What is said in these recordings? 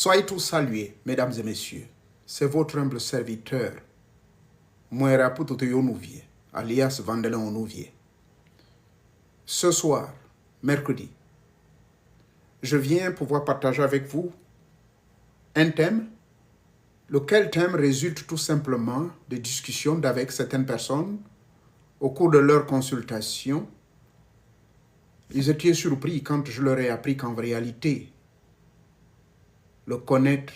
Soyez tous salués, mesdames et messieurs. C'est votre humble serviteur, Mouera Putoteyo Nouvier, alias Vandelin Nouvier. Ce soir, mercredi, je viens pouvoir partager avec vous un thème, lequel thème résulte tout simplement de discussions avec certaines personnes au cours de leur consultation. Ils étaient surpris quand je leur ai appris qu'en réalité, le connaître,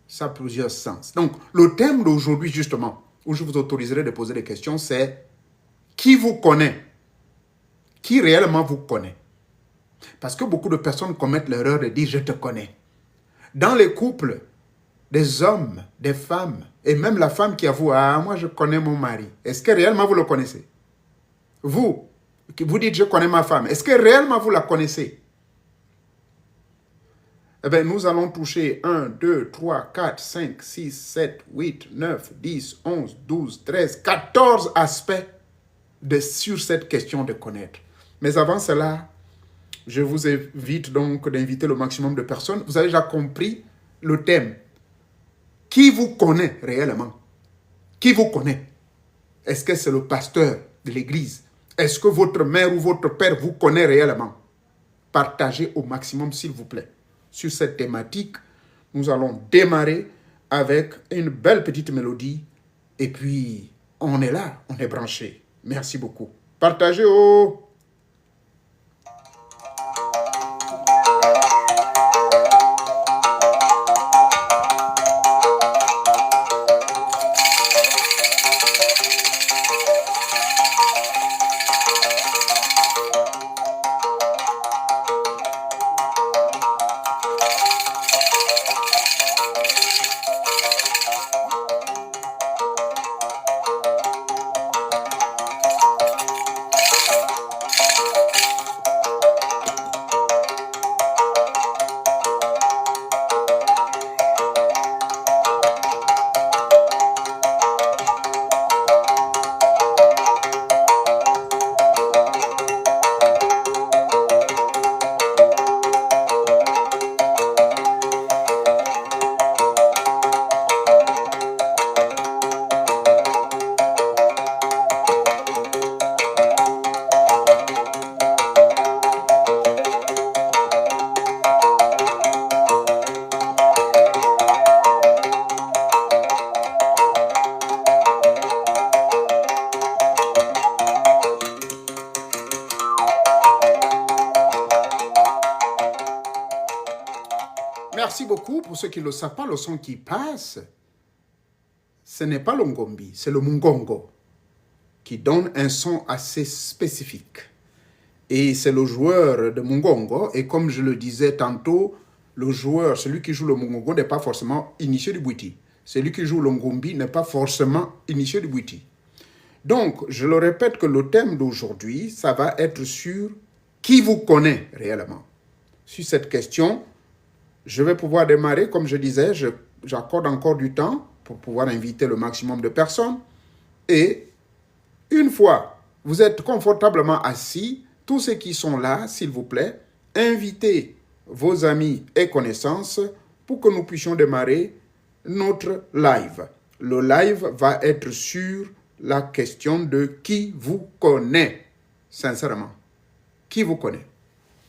ça a plusieurs sens. Donc, le thème d'aujourd'hui, justement, où je vous autoriserai de poser des questions, c'est qui vous connaît? Qui réellement vous connaît? Parce que beaucoup de personnes commettent l'erreur de dire « je te connais ». Dans les couples, des hommes, des femmes, et même la femme qui avoue « ah, moi je connais mon mari ». Est-ce que réellement vous le connaissez? Vous, vous dites « je connais ma femme ». Est-ce que réellement vous la connaissez? Eh bien, nous allons toucher 1, 2, 3, 4, 5, 6, 7, 8, 9, 10, 11, 12, 13, 14 aspects sur cette question de connaître. Mais avant cela, je vous invite donc d'inviter le maximum de personnes. Vous avez déjà compris le thème. Qui vous connaît réellement? Qui vous connaît? Est-ce que c'est le pasteur de l'église? Est-ce que votre mère ou votre père vous connaît réellement? Partagez au maximum, s'il vous plaît. Sur cette thématique, nous allons démarrer avec une belle petite mélodie. Et puis, on est là, on est branché. Merci beaucoup. Partagez au... Merci beaucoup. Pour ceux qui ne le savent pas, le son qui passe, ce n'est pas le ngombi, c'est le mungongo qui donne un son assez spécifique. Et c'est le joueur de mungongo. Et comme je le disais tantôt, le joueur, celui qui joue le mungongo n'est pas forcément initié du bwiti. Celui qui joue le ngombi n'est pas forcément initié du bwiti. Donc, je le répète que le thème d'aujourd'hui, ça va être sur qui vous connaît réellement. Sur cette question, je vais pouvoir démarrer, comme je disais, j'accorde encore du temps pour pouvoir inviter le maximum de personnes. Et une fois, vous êtes confortablement assis, tous ceux qui sont là, s'il vous plaît, invitez vos amis et connaissances pour que nous puissions démarrer notre live. Le live va être sur la question de qui vous connaît, sincèrement. Qui vous connaît?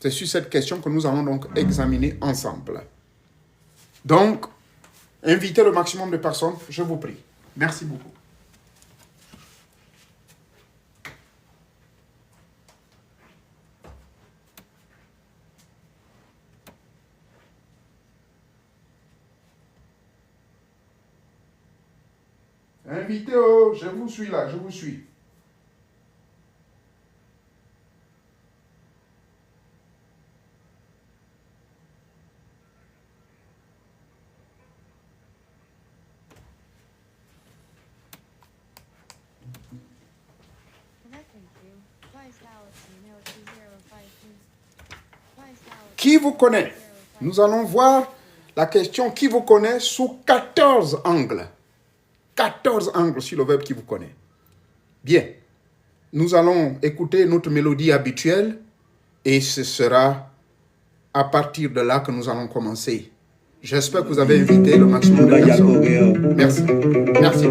C'est sur cette question que nous allons donc examiner ensemble. Donc, invitez le maximum de personnes, je vous prie. Merci beaucoup. Invitez, je vous suis là, je vous suis. Qui vous connaît? Nous allons voir la question qui vous connaît sous 14 angles. 14 angles sur le verbe qui vous connaît. Bien, nous allons écouter notre mélodie habituelle et ce sera à partir de là que nous allons commencer. J'espère que vous avez invité le maximum de personnes. Merci. Merci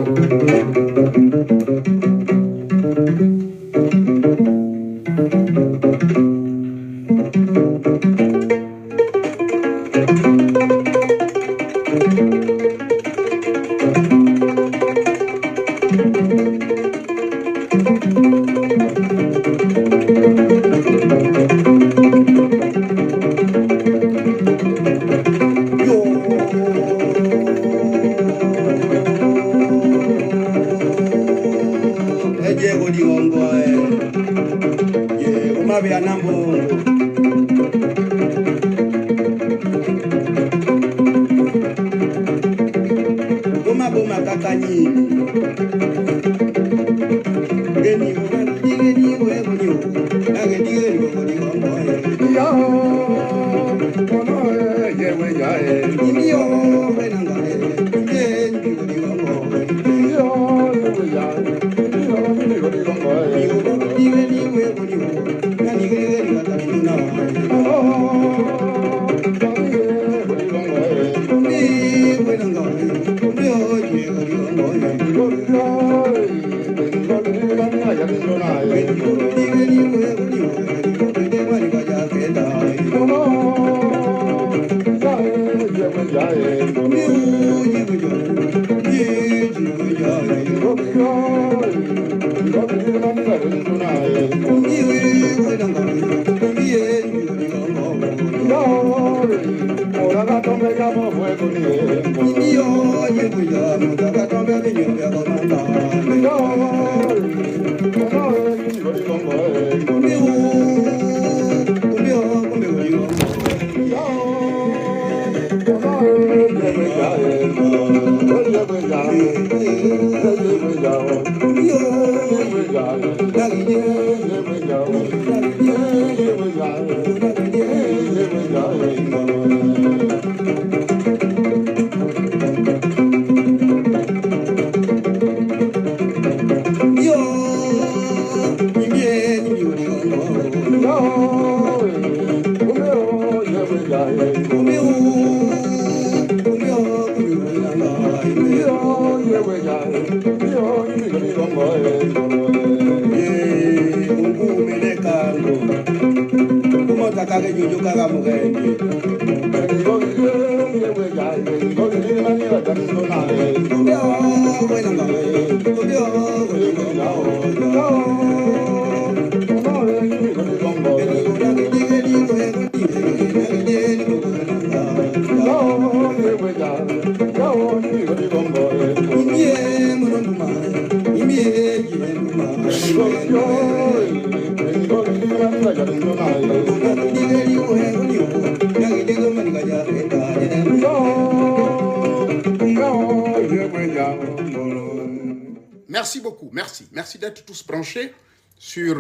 Merci beaucoup, merci. Merci d'être tous branchés sur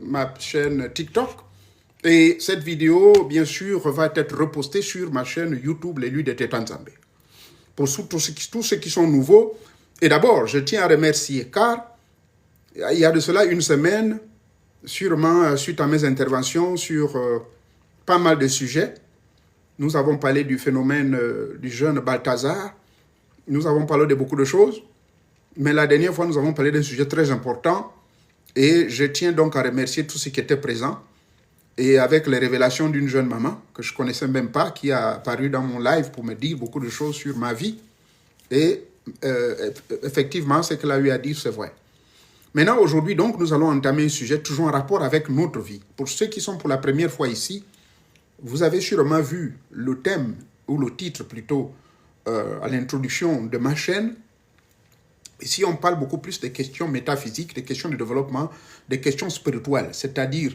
ma chaîne TikTok. Et cette vidéo, bien sûr, va être repostée sur ma chaîne YouTube, l'élu de Teta Nzambe. Pour tous ceux qui sont nouveaux, et d'abord, je tiens à remercier, car il y a de cela une semaine, sûrement suite à mes interventions sur pas mal de sujets, nous avons parlé du phénomène du jeune Balthazar, nous avons parlé de beaucoup de choses, mais la dernière fois, nous avons parlé d'un sujet très important, et je tiens donc à remercier tous ceux qui étaient présents, et avec les révélations d'une jeune maman, que je ne connaissais même pas, qui a apparu dans mon live pour me dire beaucoup de choses sur ma vie, et effectivement, ce qu'elle a eu à dire, c'est vrai. Maintenant, aujourd'hui, donc, nous allons entamer un sujet toujours en rapport avec notre vie. Pour ceux qui sont pour la première fois ici, vous avez sûrement vu le thème, ou le titre plutôt, à l'introduction de ma chaîne. Ici, on parle beaucoup plus des questions métaphysiques, des questions de développement, des questions spirituelles. C'est-à-dire,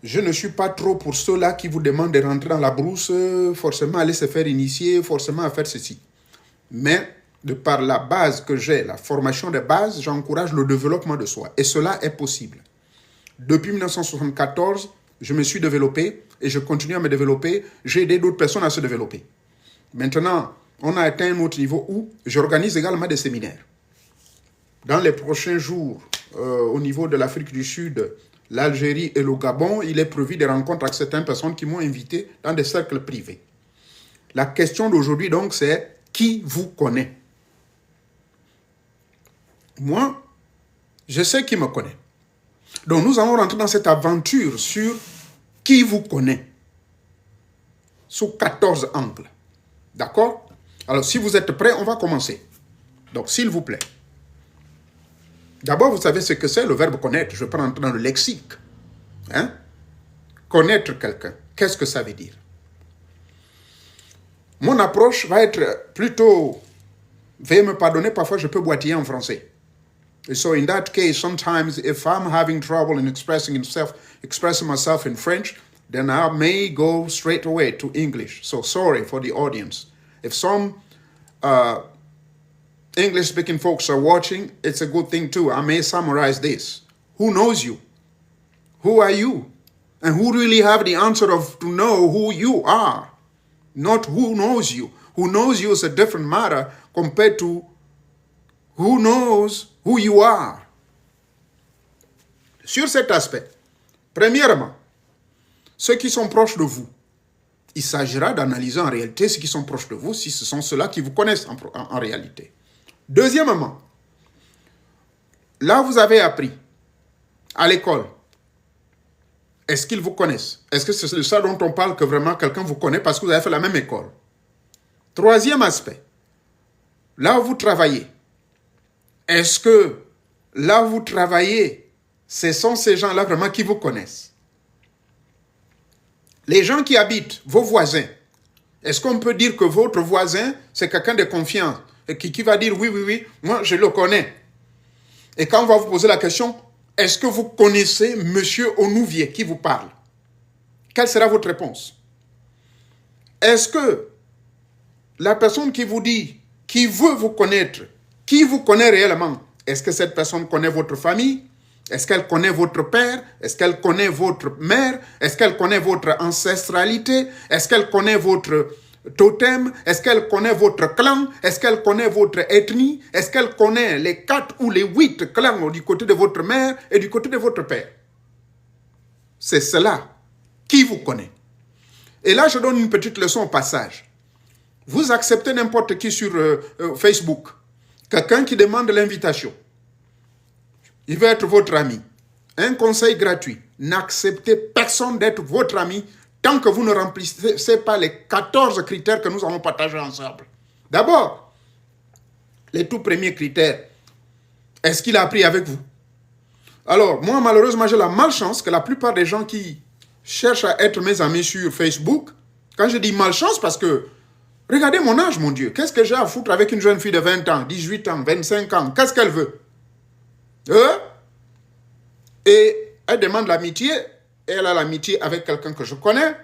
je ne suis pas trop pour ceux-là qui vous demandent de rentrer dans la brousse, forcément aller se faire initier, forcément à faire ceci. Mais, de par la base que j'ai, la formation de base, j'encourage le développement de soi. Et cela est possible. Depuis 1974, je me suis développé et je continue à me développer. J'ai aidé d'autres personnes à se développer. Maintenant, on a atteint un autre niveau où j'organise également des séminaires. Dans les prochains jours, au niveau de l'Afrique du Sud, l'Algérie et le Gabon, il est prévu des rencontres avec certaines personnes qui m'ont invité dans des cercles privés. La question d'aujourd'hui, donc, c'est qui vous connaît? Moi, je sais qui me connaît. Donc, nous allons rentrer dans cette aventure sur qui vous connaît. Sous 14 angles. D'accord? Alors, si vous êtes prêts, on va commencer. Donc, s'il vous plaît. D'abord, vous savez ce que c'est le verbe connaître. Je ne vais pas rentrer dans le lexique. Hein? Connaître quelqu'un. Qu'est-ce que ça veut dire? Mon approche va être plutôt... Veuillez me pardonner, parfois je peux boitiller en français. So in that case, sometimes if I'm having trouble in expressing myself in French, then I may go straight away to English. So sorry for the audience. If some English-speaking folks are watching, it's a good thing too. I may summarize this. Who knows you? Who are you? And who really have the answer to know who you are? Not who knows you. Who knows you is a different matter compared to who knows who you are. Sur cet aspect, premièrement, ceux qui sont proches de vous, il s'agira d'analyser en réalité ceux qui sont proches de vous, si ce sont ceux-là qui vous connaissent en réalité. Deuxièmement, là vous avez appris à l'école, est-ce qu'ils vous connaissent? Est-ce que c'est de ça dont on parle, que vraiment quelqu'un vous connaît parce que vous avez fait la même école? Troisième aspect, là où vous travaillez, est-ce que là où vous travaillez, ce sont ces gens-là vraiment qui vous connaissent? Les gens qui habitent, vos voisins, est-ce qu'on peut dire que votre voisin, c'est quelqu'un de confiance et qui va dire oui, moi je le connais. Et quand on va vous poser la question, est-ce que vous connaissez Monsieur Onouvier qui vous parle? Quelle sera votre réponse? Est-ce que la personne qui vous dit, qui veut vous connaître, qui vous connaît réellement, est-ce que cette personne connaît votre famille? Est-ce qu'elle connaît votre père? Est-ce qu'elle connaît votre mère? Est-ce qu'elle connaît votre ancestralité? Est-ce qu'elle connaît votre totem? Est-ce qu'elle connaît votre clan? Est-ce qu'elle connaît votre ethnie? Est-ce qu'elle connaît les 4 ou les 8 clans du côté de votre mère et du côté de votre père? C'est cela qui vous connaît. Et là, je donne une petite leçon au passage. Vous acceptez n'importe qui sur Facebook. Quelqu'un qui demande l'invitation. Il veut être votre ami. Un conseil gratuit. N'acceptez personne d'être votre ami tant que vous ne remplissez pas les 14 critères que nous allons partager ensemble. D'abord, les tout premiers critères. Est-ce qu'il a appris avec vous? Alors, moi, malheureusement, j'ai la malchance que la plupart des gens qui cherchent à être mes amis sur Facebook, quand je dis malchance, parce que, regardez mon âge, mon Dieu. Qu'est-ce que j'ai à foutre avec une jeune fille de 20 ans, 18 ans, 25 ans? Qu'est-ce qu'elle veut? Et elle demande l'amitié, et elle a l'amitié avec quelqu'un que je connais,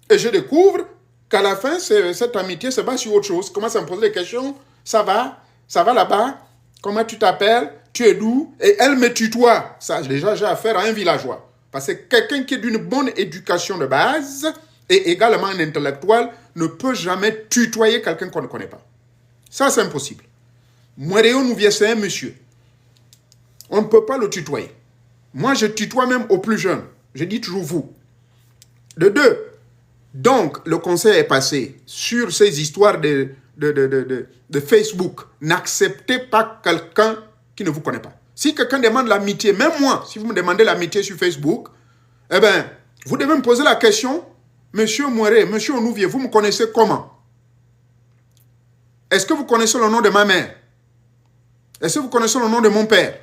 et je découvre qu'à la fin, cette amitié se base sur autre chose. Commence à me poser des questions. Ça va là-bas? Comment tu t'appelles? Tu es d'où? Et elle me tutoie. Ça, déjà, j'ai affaire à un villageois. Parce que quelqu'un qui est d'une bonne éducation de base, et également un intellectuel, ne peut jamais tutoyer quelqu'un qu'on ne connaît pas. Ça, c'est impossible. Mouréo Nouvier, c'est un monsieur. On ne peut pas le tutoyer. Moi, je tutoie même aux plus jeunes. Je dis toujours vous. De deux, donc, le conseil est passé sur ces histoires de Facebook. N'acceptez pas quelqu'un qui ne vous connaît pas. Si quelqu'un demande l'amitié, même moi, si vous me demandez l'amitié sur Facebook, eh bien, vous devez me poser la question, Monsieur Mouéré, Monsieur Onouvier, vous me connaissez comment? Est-ce que vous connaissez le nom de ma mère? Est-ce que vous connaissez le nom de mon père?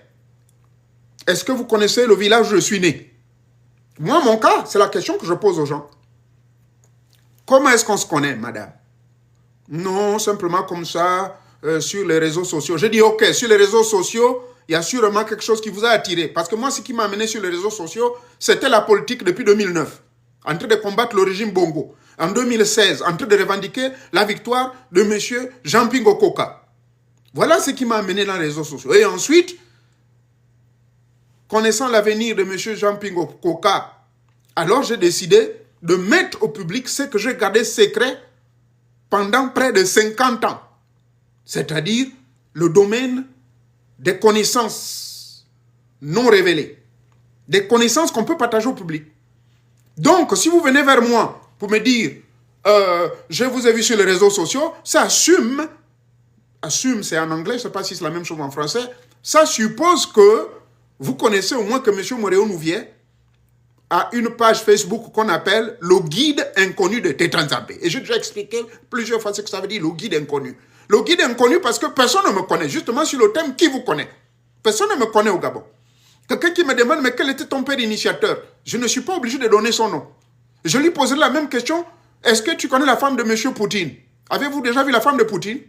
Est-ce que vous connaissez le village où je suis né? Moi, mon cas, c'est la question que je pose aux gens. Comment est-ce qu'on se connaît, madame? Non, simplement comme ça, sur les réseaux sociaux. J'ai dit, ok, sur les réseaux sociaux, il y a sûrement quelque chose qui vous a attiré. Parce que moi, ce qui m'a amené sur les réseaux sociaux, c'était la politique depuis 2009. En train de combattre le régime Bongo. En 2016, en train de revendiquer la victoire de M. Jean-Pingo Koka. Voilà ce qui m'a amené dans les réseaux sociaux. Et ensuite, connaissant l'avenir de M. Jean-Pingo Koka, alors j'ai décidé de mettre au public ce que j'ai gardé secret pendant près de 50 ans. C'est-à-dire le domaine des connaissances non révélées. Des connaissances qu'on peut partager au public. Donc, si vous venez vers moi pour me dire je vous ai vu sur les réseaux sociaux, ça assume, c'est en anglais, je ne sais pas si c'est la même chose en français, ça suppose que vous connaissez au moins que M. Moréo Nouvier a une page Facebook qu'on appelle le guide inconnu de Tétranzambé. Et j'ai déjà expliqué plusieurs fois ce que ça veut dire, le guide inconnu. Le guide inconnu parce que personne ne me connaît, justement sur le thème qui vous connaît. Personne ne me connaît au Gabon. Quelqu'un qui me demande, mais quel était ton père initiateur? Je ne suis pas obligé de donner son nom. Je lui poserai la même question, est-ce que tu connais la femme de M. Poutine? Avez-vous déjà vu la femme de Poutine?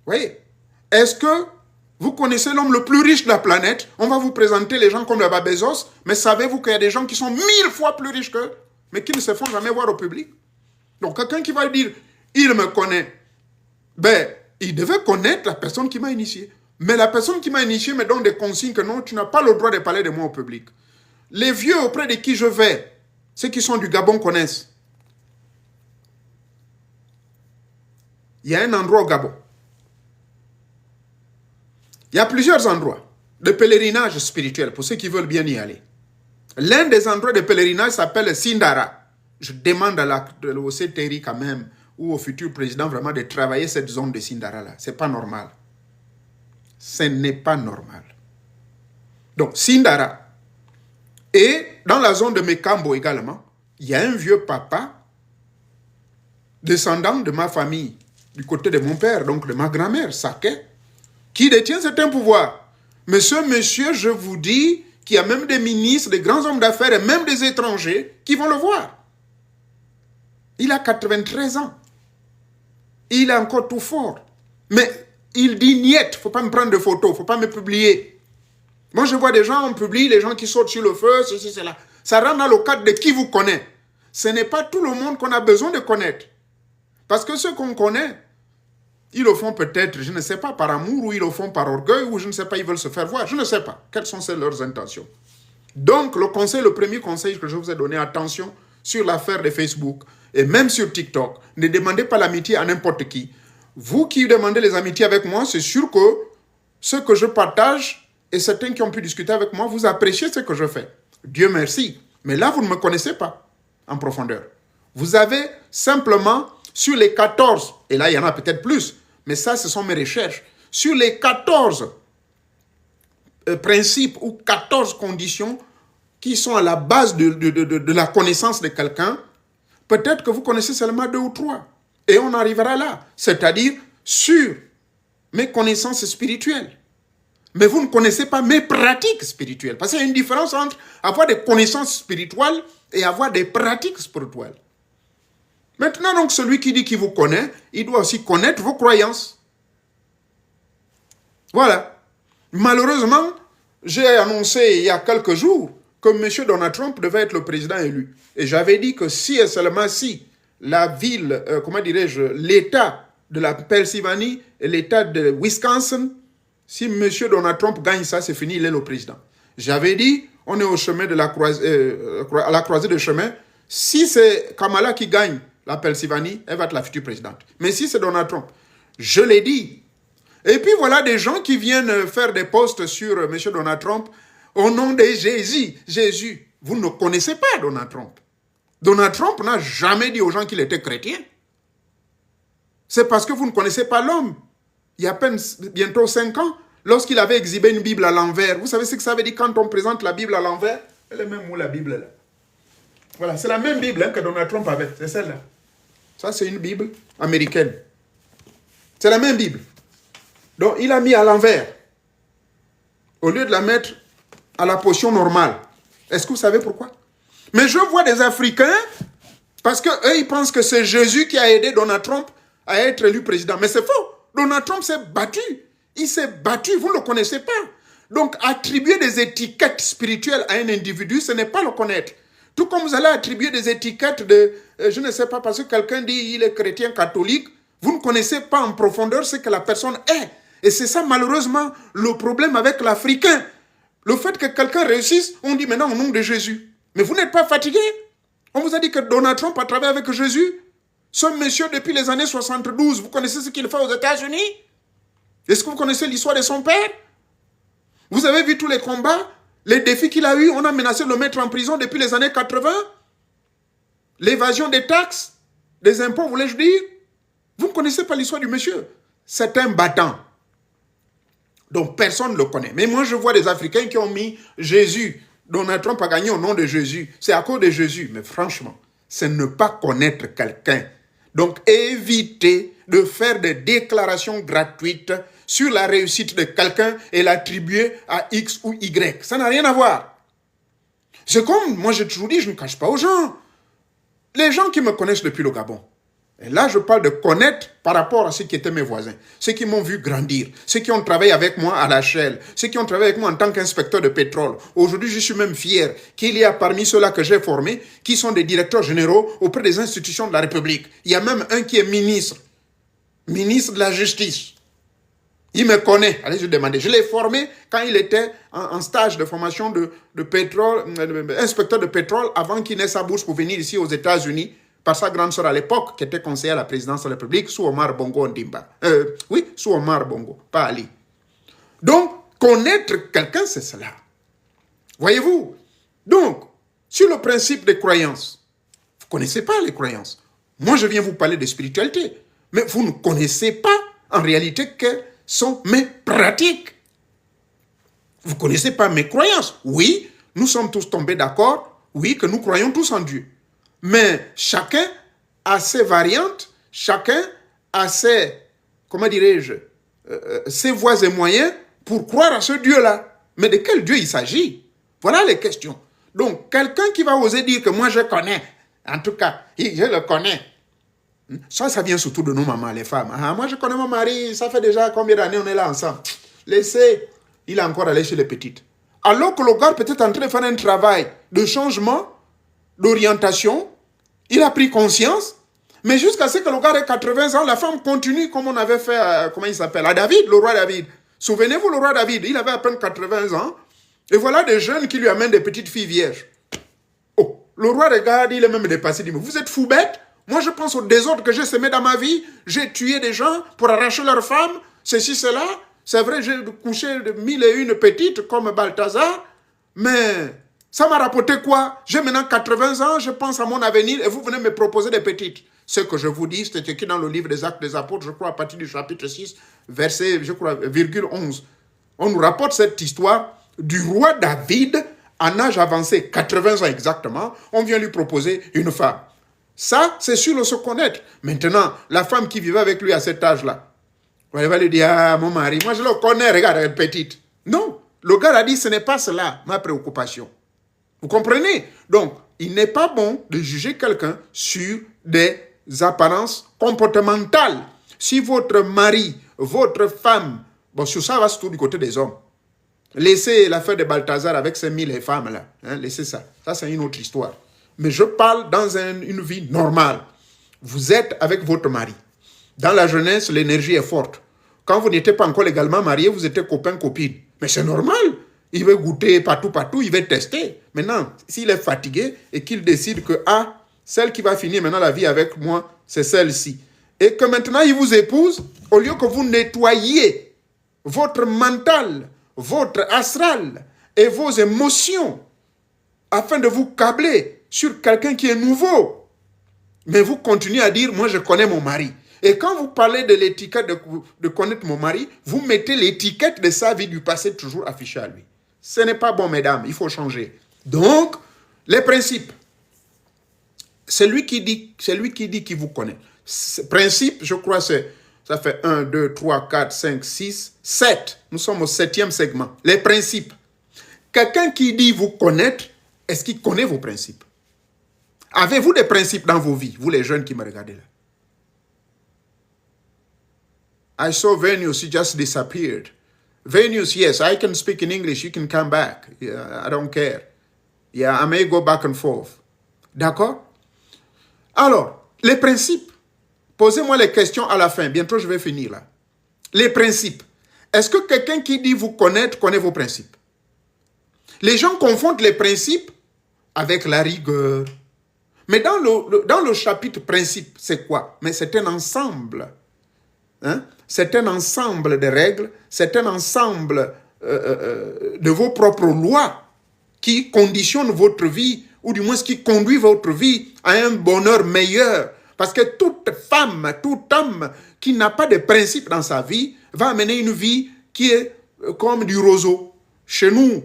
Oui. Est-ce que vous connaissez l'homme le plus riche de la planète? On va vous présenter les gens comme le Bezos, mais savez-vous qu'il y a des gens qui sont 1000 fois plus riches qu'eux, mais qui ne se font jamais voir au public? Donc quelqu'un qui va dire, il me connaît, ben, il devait connaître la personne qui m'a initié. Mais la personne qui m'a initié me donne des consignes que non, tu n'as pas le droit de parler de moi au public. Les vieux auprès de qui je vais, ceux qui sont du Gabon connaissent. Il y a un endroit au Gabon. Il y a plusieurs endroits de pèlerinage spirituel pour ceux qui veulent bien y aller. L'un des endroits de pèlerinage s'appelle Sindara. Je demande au CTRI quand même, ou au futur président vraiment de travailler cette zone de Sindara-là. Ce n'est pas normal. Ce n'est pas normal. Donc, Sindara. Et dans la zone de Mekambo également, il y a un vieux papa, descendant de ma famille, du côté de mon père, donc de ma grand-mère, Saké, qui détient certains pouvoirs. Mais ce monsieur, je vous dis, qu'il y a même des ministres, des grands hommes d'affaires et même des étrangers qui vont le voir. Il a 93 ans. Il est encore tout fort. Mais il dit niet, il ne faut pas me prendre de photos, il ne faut pas me publier. Moi, je vois des gens, on publie, les gens qui sautent sur le feu, ceci, cela. Ça rentre dans le cadre de qui vous connaît. Ce n'est pas tout le monde qu'on a besoin de connaître. Parce que ceux qu'on connaît, ils le font peut-être, je ne sais pas, par amour, ou ils le font par orgueil, ou je ne sais pas, ils veulent se faire voir. Je ne sais pas. Quelles sont leurs intentions? Donc, le premier conseil que je vous ai donné, attention sur l'affaire de Facebook, et même sur TikTok, ne demandez pas l'amitié à n'importe qui. Vous qui demandez les amitiés avec moi, c'est sûr que ce que je partage, et certains qui ont pu discuter avec moi, vous appréciez ce que je fais. Dieu merci. Mais là, vous ne me connaissez pas en profondeur. Vous avez simplement, sur les 14, et là, il y en a peut-être plus, mais ça, ce sont mes recherches, sur les 14 principes ou 14 conditions qui sont à la base de la connaissance de quelqu'un, peut-être que vous connaissez seulement 2 ou 3. Et on arrivera là, c'est-à-dire sur mes connaissances spirituelles. Mais vous ne connaissez pas mes pratiques spirituelles. Parce qu'il y a une différence entre avoir des connaissances spirituelles et avoir des pratiques spirituelles. Maintenant, donc, celui qui dit qu'il vous connaît, il doit aussi connaître vos croyances. Voilà. Malheureusement, j'ai annoncé il y a quelques jours que M. Donald Trump devait être le président élu. Et j'avais dit que si et seulement si la ville, l'État de la Pennsylvanie et l'État de Wisconsin, si M. Donald Trump gagne ça, c'est fini, il est le président. J'avais dit, on est au chemin de à la croisée de chemin. Si c'est Kamala qui gagne la Pennsylvanie, elle va être la future présidente. Mais si c'est Donald Trump, je l'ai dit. Et puis voilà des gens qui viennent faire des posts sur M. Donald Trump au nom de Jésus. Jésus, vous ne connaissez pas Donald Trump. Donald Trump n'a jamais dit aux gens qu'il était chrétien. C'est parce que vous ne connaissez pas l'homme. Il y a à peine bientôt 5 ans, lorsqu'il avait exhibé une Bible à l'envers. Vous savez ce que ça veut dire quand on présente la Bible à l'envers? Elle est même où la Bible là? Voilà, c'est la même Bible que Donald Trump avait. C'est celle-là. Ça, c'est une Bible américaine. C'est la même Bible. Donc, il a mis à l'envers. Au lieu de la mettre à la position normale. Est-ce que vous savez pourquoi? Mais je vois des Africains, parce qu'eux, ils pensent que c'est Jésus qui a aidé Donald Trump à être élu président. Mais c'est faux. Donald Trump s'est battu. Il s'est battu, vous ne le connaissez pas. Donc, attribuer des étiquettes spirituelles à un individu, ce n'est pas le connaître. Tout comme vous allez attribuer des étiquettes de, je ne sais pas, parce que quelqu'un dit il est chrétien catholique, vous ne connaissez pas en profondeur ce que la personne est. Et c'est ça, malheureusement, le problème avec l'Africain. Le fait que quelqu'un réussisse, on dit maintenant au nom de Jésus. Mais vous n'êtes pas fatigué. On vous a dit que Donald Trump a travaillé avec Jésus. Ce monsieur, depuis les années 72, vous connaissez ce qu'il fait aux États-Unis? Est-ce que vous connaissez l'histoire de son père? Vous avez vu tous les combats, les défis qu'il a eus? On a menacé de le mettre en prison depuis les années 80. l'évasion des taxes, des impôts, voulais-je dire. Vous ne connaissez pas l'histoire du monsieur. C'est un battant. Donc personne ne le connaît. Mais moi, je vois des Africains qui ont mis Jésus. Donald Trump a gagné au nom de Jésus. C'est à cause de Jésus. Mais franchement, c'est ne pas connaître quelqu'un. Donc évitez de faire des déclarations gratuites sur la réussite de quelqu'un et l'attribuer à X ou Y. Ça n'a rien à voir. C'est comme, moi j'ai toujours dit, je ne cache pas aux gens. Les gens qui me connaissent depuis le Gabon, et là je parle de connaître par rapport à ceux qui étaient mes voisins, ceux qui m'ont vu grandir, ceux qui ont travaillé avec moi à la Shell, ceux qui ont travaillé avec moi en tant qu'inspecteur de pétrole. Aujourd'hui je suis même fier qu'il y a parmi ceux-là que j'ai formés qui sont des directeurs généraux auprès des institutions de la République. Il y a même un qui est ministre de la Justice. Il me connaît. Allez, je demandais. Je l'ai formé quand il était en stage de formation de pétrole, inspecteur de pétrole, avant qu'il n'ait sa bourse pour venir ici aux États-Unis, par sa grande sœur à l'époque, qui était conseillère à la présidence de la République, sous Omar Bongo Ondimba. Oui, sous Omar Bongo, pas Ali. Donc, connaître quelqu'un, c'est cela. Voyez-vous? Donc, sur le principe des croyances, vous ne connaissez pas les croyances. Moi, je viens vous parler de spiritualité, mais vous ne connaissez pas en réalité quelles sont mes pratiques. Vous ne connaissez pas mes croyances. Oui, nous sommes tous tombés d'accord, oui, que nous croyons tous en Dieu. Mais chacun a ses variantes, chacun a ses, comment dirais-je, ses voies et moyens pour croire à ce Dieu-là. Mais de quel Dieu il s'agit? Voilà les questions. Donc, quelqu'un qui va oser dire que moi je connais, en tout cas, je le connais. Ça vient surtout de nos mamans, les femmes. Ah, moi, je connais mon mari, ça fait déjà combien d'années on est là ensemble. Laissez, il est encore allé chez les petites. Alors que le gars peut être en train de faire un travail de changement, d'orientation, il a pris conscience, mais jusqu'à ce que le gars ait 80 ans, la femme continue comme on avait fait, comment il s'appelle, à David, le roi David. Souvenez-vous, le roi David, il avait à peine 80 ans, et voilà des jeunes qui lui amènent des petites filles vierges. Oh, le roi regarde, il est même dépassé, il dit, mais vous êtes fou bête? Moi, je pense au désordre que j'ai semé dans ma vie. J'ai tué des gens pour arracher leurs femmes. Ceci, cela. C'est vrai, j'ai couché de 1001 petites comme Balthazar. Mais ça m'a rapporté quoi? J'ai maintenant 80 ans, je pense à mon avenir et vous venez me proposer des petites. Ce que je vous dis, c'est écrit dans le livre des Actes des Apôtres, je crois à partir du chapitre 6, verset, je crois, virgule 11. On nous rapporte cette histoire du roi David, en âge avancé, 80 ans exactement. On vient lui proposer une femme. Ça, c'est sûr de se connaître. Maintenant, la femme qui vivait avec lui à cet âge-là, elle va lui dire, ah, mon mari, moi je le connais, regarde, elle est petite. Non, le gars a dit, ce n'est pas cela, ma préoccupation. Vous comprenez? Donc, il n'est pas bon de juger quelqu'un sur des apparences comportementales. Si votre mari, votre femme, bon, sur ça va se tourner du côté des hommes. Laissez l'affaire de Balthazar avec ces 1000 femmes-là. Hein, laissez ça. Ça, c'est une autre histoire. Mais je parle dans une vie normale. Vous êtes avec votre mari. Dans la jeunesse, l'énergie est forte. Quand vous n'étiez pas encore légalement marié, vous étiez copain-copine. Mais c'est normal. Il veut goûter partout, il veut tester. Maintenant, s'il est fatigué et qu'il décide que, celle qui va finir maintenant la vie avec moi, c'est celle-ci. Et que maintenant, il vous épouse, au lieu que vous nettoyiez votre mental, votre astral et vos émotions, afin de vous câbler sur quelqu'un qui est nouveau. Mais vous continuez à dire, moi je connais mon mari. Et quand vous parlez de l'étiquette de connaître mon mari, vous mettez l'étiquette de sa vie du passé toujours affichée à lui. Ce n'est pas bon, mesdames, il faut changer. Donc, les principes. C'est lui qui dit qu'il vous connaît. Principe, je crois, ça fait 1, 2, 3, 4, 5, 6, 7. Nous sommes au 7e segment. Les principes. Quelqu'un qui dit vous connaître, est-ce qu'il connaît vos principes? Avez-vous des principes dans vos vies, vous les jeunes qui me regardez là? I saw Venus, he just disappeared. Venus, yes, I can speak in English, you can come back. Yeah, I don't care. Yeah, I may go back and forth. D'accord? Alors, les principes. Posez-moi les questions à la fin. Bientôt, je vais finir là. Les principes. Est-ce que quelqu'un qui dit vous connaître connaît vos principes? Les gens confondent les principes avec la rigueur. Mais dans le chapitre principe, c'est quoi? Mais c'est un ensemble. Hein? C'est un ensemble de règles, c'est un ensemble de vos propres lois qui conditionnent votre vie ou du moins qui conduit votre vie à un bonheur meilleur. Parce que toute femme, tout homme qui n'a pas de principe dans sa vie va mener une vie qui est comme du roseau. Chez nous,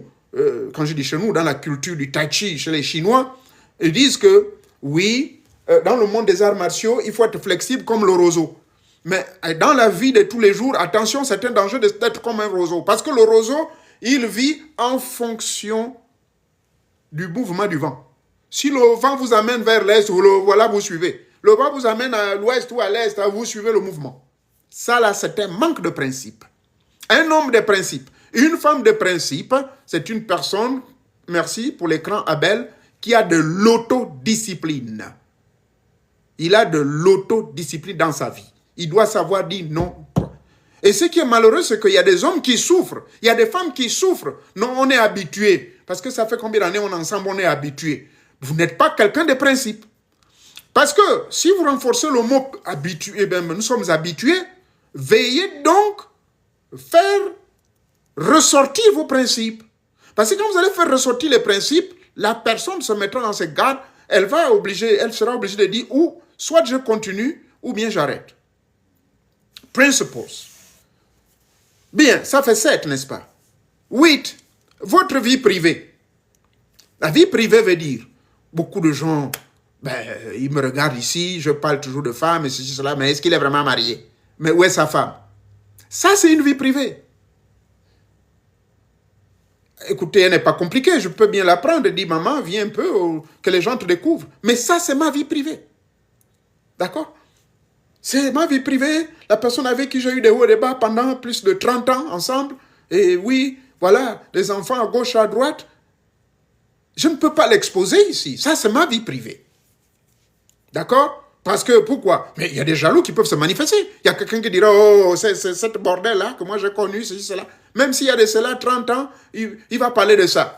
quand je dis chez nous, dans la culture du tai chi, chez les Chinois, ils disent que oui, dans le monde des arts martiaux, il faut être flexible comme le roseau. Mais dans la vie de tous les jours, attention, c'est un danger d'être comme un roseau. Parce que le roseau, il vit en fonction du mouvement du vent. Si le vent vous amène vers l'est, voilà, vous suivez. Le vent vous amène à l'ouest ou à l'est, vous suivez le mouvement. Ça, là, c'est un manque de principe. Un homme de principe. Une femme de principe, c'est une personne, merci pour l'écran Abel, qui a de l'autodiscipline. Il a de l'autodiscipline dans sa vie. Il doit savoir dire non. Et ce qui est malheureux, c'est qu'il y a des hommes qui souffrent. Il y a des femmes qui souffrent. Non, on est habitué. Parce que ça fait combien d'années on est ensemble, on est habitué. Vous n'êtes pas quelqu'un de principe. Parce que si vous renforcez le mot habitué, ben nous sommes habitués, veillez donc faire ressortir vos principes. Parce que quand vous allez faire ressortir les principes, la personne se mettra dans ses gardes, elle sera obligée de dire ou soit je continue ou bien j'arrête. Principles. Bien, ça fait 7, n'est-ce pas? 8. Votre vie privée. La vie privée veut dire, beaucoup de gens, ils me regardent ici, je parle toujours de femmes et ceci, cela, mais est-ce qu'il est vraiment marié? Mais où est sa femme? Ça, c'est une vie privée. Écoutez, elle n'est pas compliquée, je peux bien la prendre et dire, maman, viens un peu, que les gens te découvrent. Mais ça, c'est ma vie privée. D'accord? C'est ma vie privée, la personne avec qui j'ai eu des hauts et des bas pendant plus de 30 ans ensemble. Et oui, voilà, des enfants à gauche, à droite. Je ne peux pas l'exposer ici. Ça, c'est ma vie privée. D'accord? Parce que, pourquoi? Mais il y a des jaloux qui peuvent se manifester. Il y a quelqu'un qui dira, oh, c'est cette bordel-là que moi j'ai connu, ceci, cela. Même s'il y a de cela 30 ans, il va parler de ça.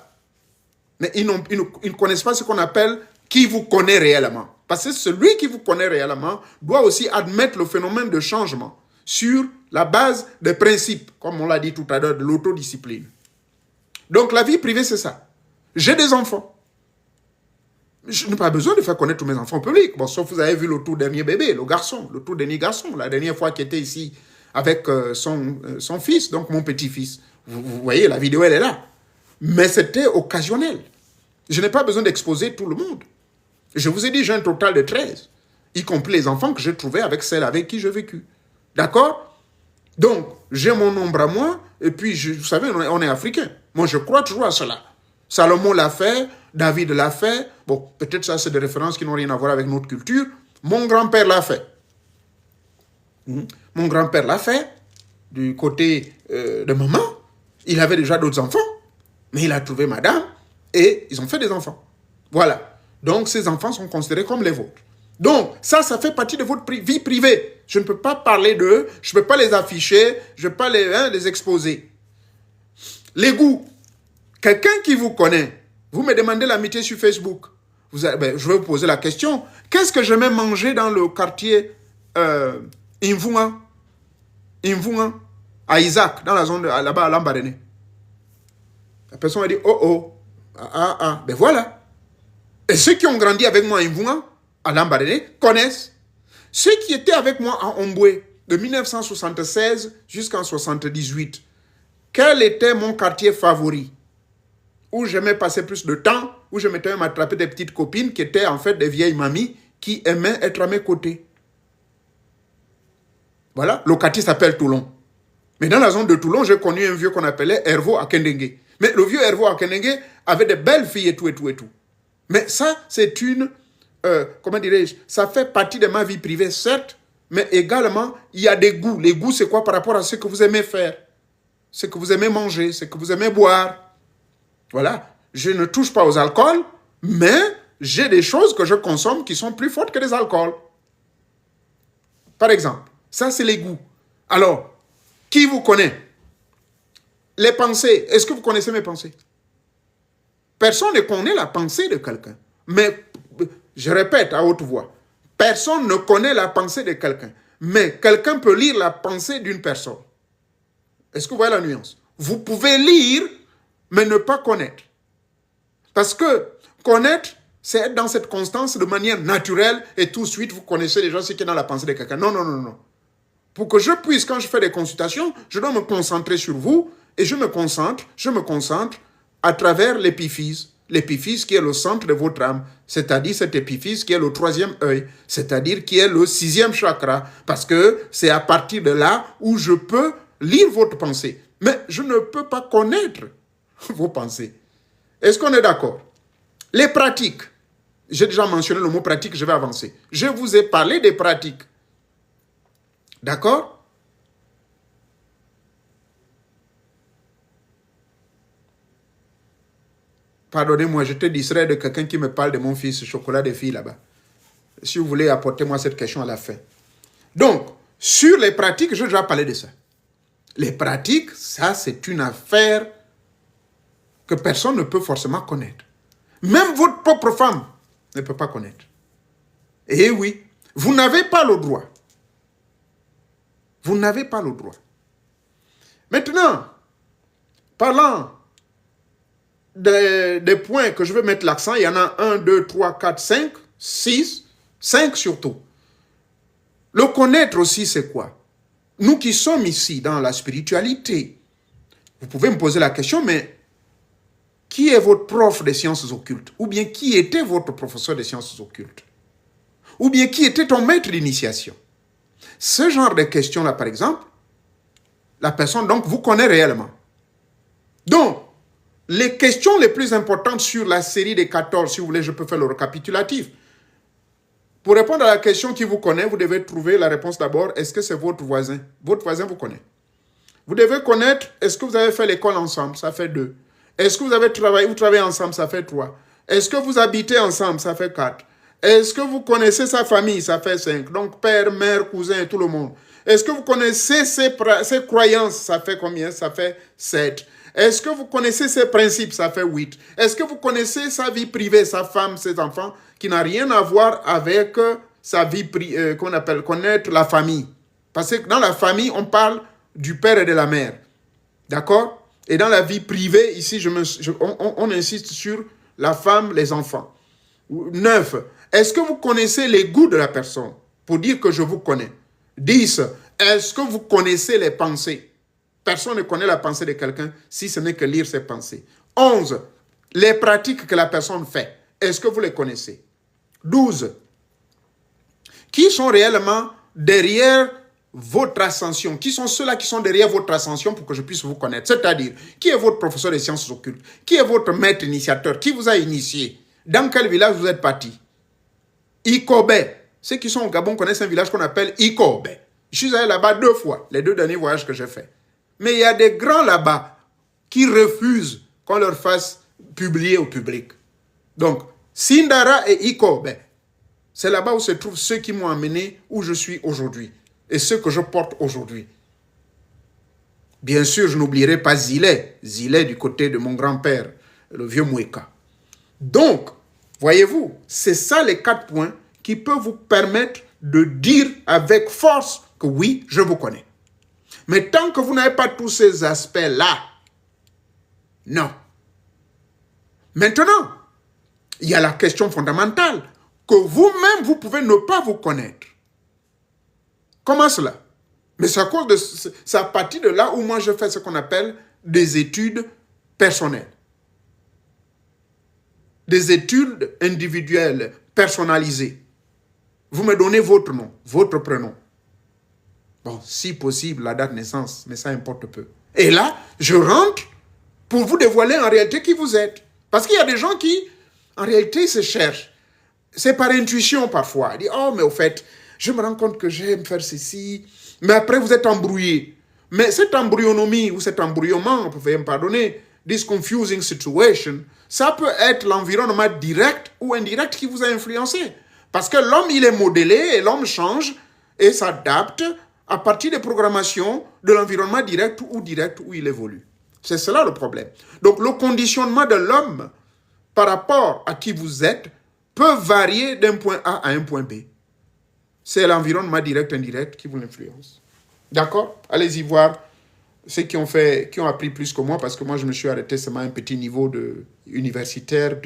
Mais ils ne connaissent pas ce qu'on appelle qui vous connaît réellement. Parce que celui qui vous connaît réellement doit aussi admettre le phénomène de changement sur la base des principes, comme on l'a dit tout à l'heure, de l'autodiscipline. Donc la vie privée, c'est ça. J'ai des enfants. Je n'ai pas besoin de faire connaître tous mes enfants au public. Bon, sauf vous avez vu le tout dernier bébé, le garçon, le tout dernier garçon, la dernière fois qu'il était ici avec son fils, donc mon petit-fils. Vous voyez, la vidéo, elle est là. Mais c'était occasionnel. Je n'ai pas besoin d'exposer tout le monde. Je vous ai dit, j'ai un total de 13, y compris les enfants que j'ai trouvés avec celles avec qui j'ai vécu. D'accord? Donc, j'ai mon nombre à moi, et puis, vous savez, on est africain. Moi, je crois toujours à cela. Salomon l'a fait, David l'a fait. Bon, peut-être ça, c'est des références qui n'ont rien à voir avec notre culture. Mon grand-père l'a fait. Mon grand-père l'a fait, du côté de maman. Il avait déjà d'autres enfants, mais il a trouvé madame, et ils ont fait des enfants. Voilà. Donc, ces enfants sont considérés comme les vôtres. Donc, ça fait partie de votre vie privée. Je ne peux pas parler d'eux, je ne peux pas les afficher, je ne peux pas les exposer. Les goûts. Quelqu'un qui vous connaît, vous me demandez l'amitié sur Facebook. Je vais vous poser la question. Qu'est-ce que j'aimais manger dans le quartier Imvunga, à Isaac, dans la zone là-bas à Lambaréné? La personne a dit, ben voilà. Et ceux qui ont grandi avec moi à Imvunga, à Lambaréné, connaissent. Ceux qui étaient avec moi à Omboué, de 1976 jusqu'en 1978, quel était mon quartier favori? Où j'aimais passer plus de temps, où je m'étais même attrapé des petites copines qui étaient en fait des vieilles mamies qui aimaient être à mes côtés. Voilà, le quartier s'appelle Toulon. Mais dans la zone de Toulon, j'ai connu un vieux qu'on appelait Hervo Akendengue. Mais le vieux Hervo Akendengue avait de belles filles et tout, et tout, et tout. Mais ça, c'est comment dirais-je, ça fait partie de ma vie privée, certes, mais également, il y a des goûts. Les goûts, c'est quoi par rapport à ce que vous aimez faire, ce que vous aimez manger, ce que vous aimez boire. Voilà, je ne touche pas aux alcools, mais j'ai des choses que je consomme qui sont plus fortes que les alcools. Par exemple, ça c'est les goûts. Alors, qui vous connaît? Les pensées, est-ce que vous connaissez mes pensées? Personne ne connaît la pensée de quelqu'un. Mais, je répète à haute voix, personne ne connaît la pensée de quelqu'un. Mais quelqu'un peut lire la pensée d'une personne. Est-ce que vous voyez la nuance? Vous pouvez lire mais ne pas connaître. Parce que connaître, C'est être dans cette constance de manière naturelle et tout de suite, vous connaissez déjà ce qui est dans la pensée de quelqu'un. Non, non, non, non. Pour que je puisse, quand je fais des consultations, je dois me concentrer sur vous et je me concentre à travers l'épiphyse. L'épiphyse qui est le centre de votre âme, c'est-à-dire cette épiphyse qui est le troisième œil, c'est-à-dire qui est le sixième chakra, parce que c'est à partir de là où je peux lire votre pensée. Mais je ne peux pas connaître vos pensées. Est-ce qu'on est d'accord? Les pratiques. J'ai déjà mentionné le mot pratique, je vais avancer. Je vous ai parlé des pratiques. D'accord? Pardonnez-moi, je te distrais de quelqu'un qui me parle de mon fils, chocolat de fille là-bas. Si vous voulez, apportez-moi cette question à la fin. Donc, sur les pratiques, je vais déjà parler de ça. Les pratiques, ça, c'est une affaire que personne ne peut forcément connaître. Même votre propre femme ne peut pas connaître. Et oui, vous n'avez pas le droit. Vous n'avez pas le droit. Maintenant, parlant des points que je vais mettre l'accent, il y en a 1, 2, 3, 4, 5, 6, 5 surtout. Le connaître aussi, c'est quoi? Nous qui sommes ici dans la spiritualité, vous pouvez me poser la question, mais qui est votre prof des sciences occultes? Ou bien qui était votre professeur des sciences occultes? Ou bien qui était ton maître d'initiation? Ce genre de questions-là, par exemple, la personne, donc, vous connaît réellement. Donc, les questions les plus importantes sur la série des 14, si vous voulez, je peux faire le récapitulatif. Pour répondre à la question qui vous connaît, vous devez trouver la réponse d'abord. Est-ce que c'est votre voisin? Votre voisin vous connaît. Vous devez connaître, est-ce que vous avez fait l'école ensemble? Ça fait 2. Est-ce que vous travaillez ensemble? Ça fait 3. Est-ce que vous habitez ensemble? Ça fait 4. Est-ce que vous connaissez sa famille? Ça fait 5. Donc, père, mère, cousin et tout le monde. Est-ce que vous connaissez ses croyances? Ça fait combien? Ça fait 7. Est-ce que vous connaissez ses principes? Ça fait 8. Est-ce que vous connaissez sa vie privée, sa femme, ses enfants, qui n'a rien à voir avec sa vie privée, qu'on appelle connaître la famille? Parce que dans la famille, on parle du père et de la mère. D'accord? Et dans la vie privée, ici, on insiste sur la femme, les enfants. 9. Est-ce que vous connaissez les goûts de la personne? Pour dire que je vous connais. 10. Est-ce que vous connaissez les pensées? Personne ne connaît la pensée de quelqu'un si ce n'est que lire ses pensées. 11. Les pratiques que la personne fait. Est-ce que vous les connaissez? 12. Qui sont réellement derrière votre ascension? Qui sont ceux-là qui sont derrière votre ascension pour que je puisse vous connaître? C'est-à-dire, qui est votre professeur des sciences occultes? Qui est votre maître initiateur? Qui vous a initié? Dans quel village vous êtes parti? Ikobe. Ceux qui sont au Gabon connaissent un village qu'on appelle Ikobe. Je suis allé là-bas 2 fois, les 2 derniers voyages que j'ai faits. Mais il y a des grands là-bas qui refusent qu'on leur fasse publier au public. Donc, Sindara et Ikobe, c'est là-bas où se trouvent ceux qui m'ont amené où je suis aujourd'hui et ceux que je porte aujourd'hui. Bien sûr, je n'oublierai pas Zilé du côté de mon grand-père, le vieux Moueka. Donc, voyez-vous, c'est ça les 4 points qui peuvent vous permettre de dire avec force que oui, je vous connais. Mais tant que vous n'avez pas tous ces aspects-là, non. Maintenant, il y a la question fondamentale que vous-même, vous pouvez ne pas vous connaître. Comment cela? Mais c'est à partir de là où moi je fais ce qu'on appelle des études personnelles. Des études individuelles, personnalisées. Vous me donnez votre nom, votre prénom. Bon, si possible, la date de naissance, mais ça importe peu. Et là, je rentre pour vous dévoiler en réalité qui vous êtes. Parce qu'il y a des gens qui, en réalité, se cherchent. C'est par intuition parfois. Ils disent, oh, mais au fait, je me rends compte que j'aime faire ceci. Mais après, vous êtes embrouillé. Mais cette embryonnomie ou cet embrouillement, vous pouvez me pardonner, this confusing situation, ça peut être l'environnement direct ou indirect qui vous a influencé. Parce que l'homme, il est modélé et l'homme change et s'adapte à partir des programmations de l'environnement direct où il évolue. C'est cela le problème. Donc, le conditionnement de l'homme par rapport à qui vous êtes peut varier d'un point A à un point B. C'est l'environnement direct, indirect qui vous influence. D'accord? Allez-y voir ceux qui ont appris plus que moi, parce que moi, je me suis arrêté seulement à un petit niveau universitaire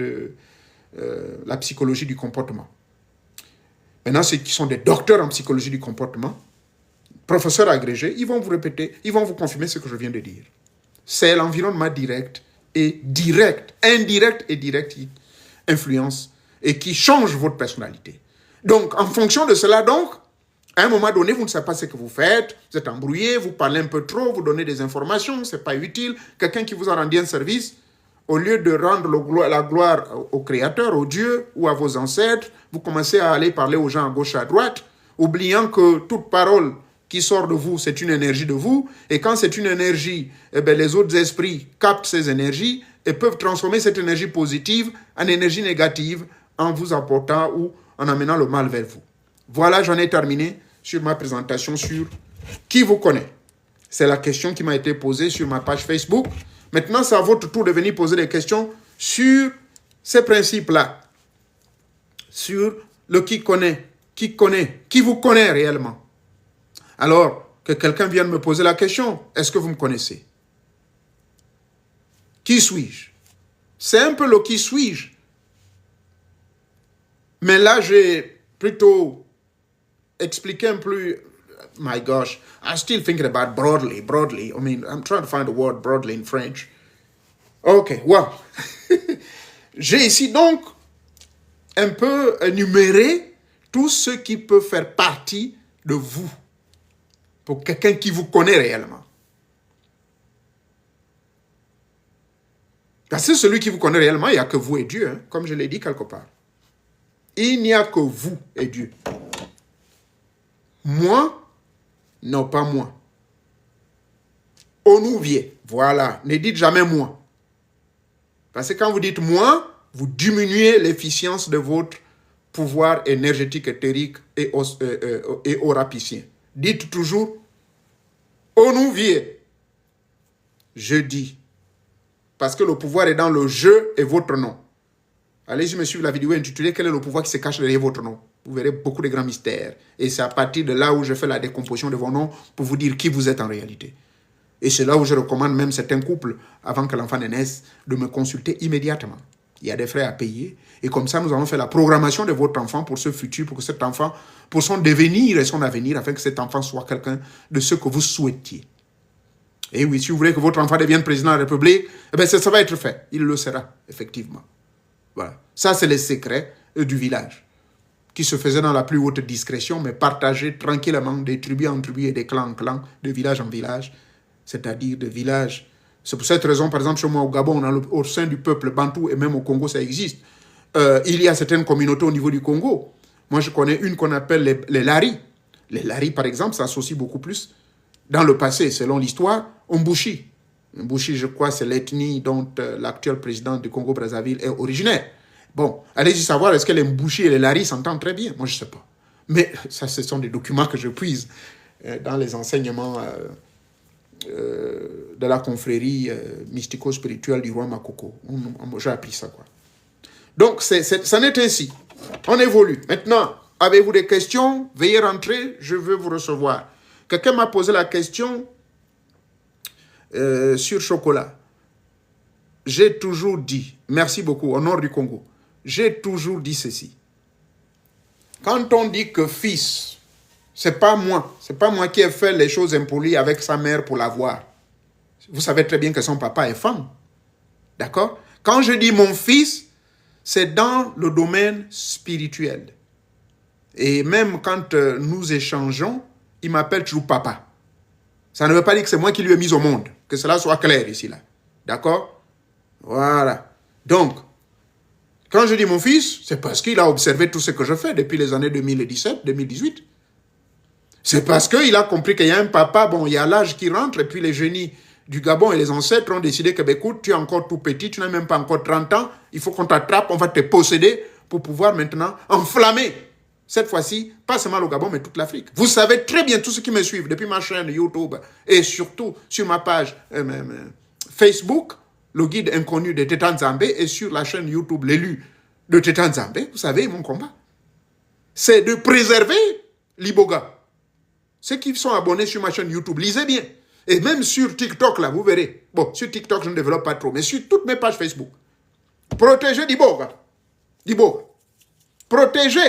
la psychologie du comportement. Maintenant, ceux qui sont des docteurs en psychologie du comportement, professeurs agrégés, ils vont vous répéter, ils vont vous confirmer ce que je viens de dire. C'est l'environnement indirect et direct qui influence et qui change votre personnalité. Donc, en fonction de cela, donc, à un moment donné, vous ne savez pas ce que vous faites, vous êtes embrouillé, vous parlez un peu trop, vous donnez des informations, ce n'est pas utile. Quelqu'un qui vous a rendu un service, au lieu de rendre la gloire au Créateur, au Dieu ou à vos ancêtres, vous commencez à aller parler aux gens à gauche, à droite, oubliant que toute parole qui sort de vous, c'est une énergie de vous. Et quand c'est une énergie, eh bien, les autres esprits captent ces énergies et peuvent transformer cette énergie positive en énergie négative en vous apportant ou en amenant le mal vers vous. Voilà, j'en ai terminé sur ma présentation sur qui vous connaît. C'est la question qui m'a été posée sur ma page Facebook. Maintenant, c'est à votre tour de venir poser des questions sur ces principes-là. Sur le qui vous connaît réellement. Alors, que quelqu'un vienne me poser la question, est-ce que vous me connaissez? Qui suis-je? C'est un peu le qui suis-je. Mais là, j'ai plutôt expliqué un peu, my gosh, I'm still thinking about broadly. I mean, I'm trying to find the word broadly in French. Ok, wow. J'ai ici donc un peu énuméré tout ce qui peut faire partie de vous. Pour quelqu'un qui vous connaît réellement. Parce que celui qui vous connaît réellement, il n'y a que vous et Dieu, hein, comme je l'ai dit quelque part. Il n'y a que vous et Dieu. Moi, non pas moi. Onouvier, voilà. Ne dites jamais moi. Parce que quand vous dites moi, vous diminuez l'efficience de votre pouvoir énergétique, éthérique et aurapicien. Dites toujours Onouvier. Je dis. Parce que le pouvoir est dans le je et votre nom. Allez-y me suivre la vidéo intitulée Quel est le pouvoir qui se cache derrière votre nom. Vous verrez beaucoup de grands mystères. Et c'est à partir de là où je fais la décomposition de vos noms pour vous dire qui vous êtes en réalité. Et c'est là où je recommande même certains couples, avant que l'enfant ne naisse, de me consulter immédiatement. Il y a des frais à payer. Et comme ça, nous allons faire la programmation de votre enfant pour ce futur, pour que cet enfant, pour son devenir et son avenir, afin que cet enfant soit quelqu'un de ce que vous souhaitiez. Et oui, si vous voulez que votre enfant devienne président de la République, eh bien, ça va être fait. Il le sera, effectivement. Voilà. Ça, c'est les secrets du village, qui se faisaient dans la plus haute discrétion, mais partagés tranquillement de tribu en tribu et de clan en clan, de village en village, c'est-à-dire de village. C'est pour cette raison, par exemple, chez moi au Gabon, au sein du peuple bantou, et même au Congo, ça existe. Il y a certaines communautés au niveau du Congo. Moi, je connais une qu'on appelle les Lari. Les Lari, par exemple, s'associent beaucoup plus, dans le passé, selon l'histoire, au Mbushi. Mbushi, je crois, c'est l'ethnie dont l'actuel président du Congo-Brazzaville est originaire. Bon, allez-y savoir, est-ce que les Mbushi et les Lari s'entendent très bien? Moi, je ne sais pas. Mais ça, ce sont des documents que je puise dans les enseignements de la confrérie mystico-spirituelle du roi Makoko. J'ai appris ça, quoi. Donc, ça n'est ainsi. On évolue. Maintenant, avez-vous des questions? Veuillez rentrer, je veux vous recevoir. Quelqu'un m'a posé la question sur chocolat. J'ai toujours dit, merci beaucoup, au nord du Congo, j'ai toujours dit ceci. Quand on dit que fils, c'est pas moi qui ai fait les choses impolies avec sa mère pour l'avoir. Vous savez très bien que son papa est femme. D'accord? Quand je dis mon fils, c'est dans le domaine spirituel. Et même quand nous échangeons, il m'appelle toujours papa. Ça ne veut pas dire que c'est moi qui lui ai mis au monde. Que cela soit clair ici, là. D'accord? Voilà. Donc, quand je dis mon fils, c'est parce qu'il a observé tout ce que je fais depuis les années 2017, 2018. C'est parce qu'il a compris qu'il y a un papa, bon, il y a l'âge qui rentre, et puis les génies du Gabon et les ancêtres ont décidé que, ben, écoute, tu es encore tout petit, tu n'as même pas encore 30 ans, il faut qu'on t'attrape, on va te posséder pour pouvoir maintenant enflammer. Cette fois-ci, pas seulement le Gabon, mais toute l'Afrique. Vous savez très bien, tous ceux qui me suivent depuis ma chaîne YouTube et surtout sur ma page Facebook, le guide inconnu de Tétan Zambé, et sur la chaîne YouTube, l'élu de Tétan Zambé, vous savez mon combat. C'est de préserver l'Iboga. Ceux qui sont abonnés sur ma chaîne YouTube, lisez bien. Et même sur TikTok, là, vous verrez. Bon, sur TikTok, je ne développe pas trop, mais sur toutes mes pages Facebook. Protéger l'Iboga. d'Iboga. Protéger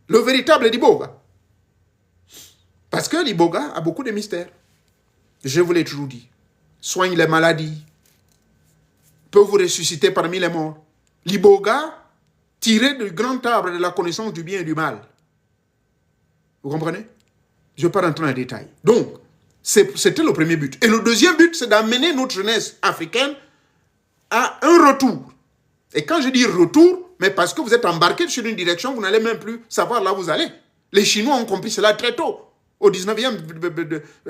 le véritable d'Iboga. Parce que l'Iboga a beaucoup de mystères. Je vous l'ai toujours dit. Soigne les maladies. Peut vous ressusciter parmi les morts. L'Iboga, tiré du grand arbre de la connaissance du bien et du mal. Vous comprenez? Je ne vais pas rentrer dans les détails. Donc, c'était le premier but. Et le deuxième but, c'est d'amener notre jeunesse africaine à un retour. Et quand je dis retour, mais parce que vous êtes embarqué sur une direction, vous n'allez même plus savoir là où vous allez. Les Chinois ont compris cela très tôt, au 19e,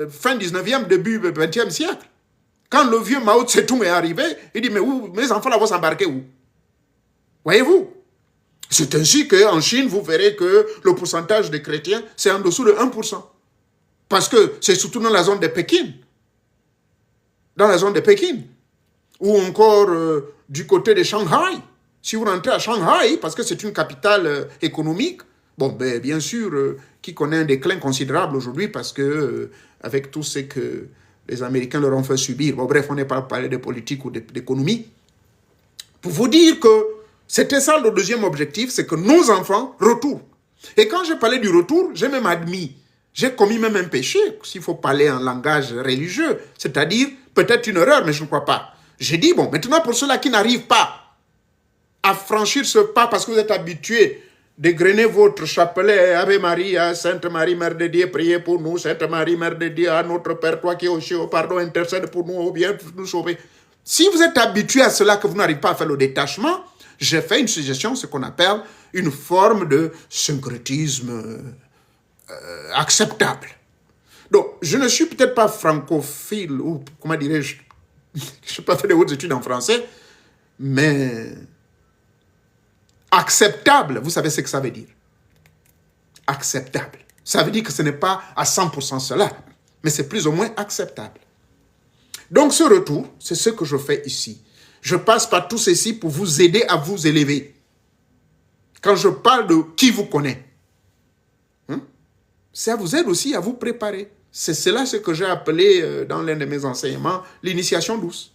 fin 19e, début 20e siècle. Quand le vieux Mao Tse-tung est arrivé, il dit, mais où, mes enfants là vont s'embarquer où? Voyez-vous? C'est ainsi qu'en Chine, vous verrez que le pourcentage de chrétiens, c'est en dessous de 1%. Parce que c'est surtout dans la zone de Pékin. Dans la zone de Pékin. Ou encore du côté de Shanghai. Si vous rentrez à Shanghai, parce que c'est une capitale économique, bon, ben, bien sûr, qui connaît un déclin considérable aujourd'hui, parce que avec tout ce que les Américains leur ont fait subir, bon, bref, on n'est pas parlé de politique ou d'économie, pour vous dire que c'était ça le deuxième objectif, c'est que nos enfants retournent. Et quand j'ai parlé du retour, j'ai même admis, j'ai commis même un péché, s'il faut parler en langage religieux, c'est-à-dire peut-être une erreur, mais je ne crois pas. J'ai dit, bon, maintenant pour ceux-là qui n'arrivent pas à franchir ce pas parce que vous êtes habitués dégrainer votre chapelet, Ave Maria, Sainte Marie, Mère de Dieu, priez pour nous, Sainte Marie, Mère de Dieu, à notre Père, toi qui es au ciel, pardon, intercède pour nous, ou bien nous sauver. Si vous êtes habitué à cela, que vous n'arrivez pas à faire le détachement, j'ai fait une suggestion, ce qu'on appelle une forme de syncrétisme acceptable. Donc, je ne suis peut-être pas francophile, ou comment dirais-je, je n'ai pas fait de hautes études en français, mais acceptable, vous savez ce que ça veut dire. Acceptable. Ça veut dire que ce n'est pas à 100% cela, mais c'est plus ou moins acceptable. Donc, ce retour, c'est ce que je fais ici. Je passe par tout ceci pour vous aider à vous élever. Quand je parle de qui vous connaît, ça vous aide aussi à vous préparer. C'est cela ce que j'ai appelé dans l'un de mes enseignements l'initiation douce.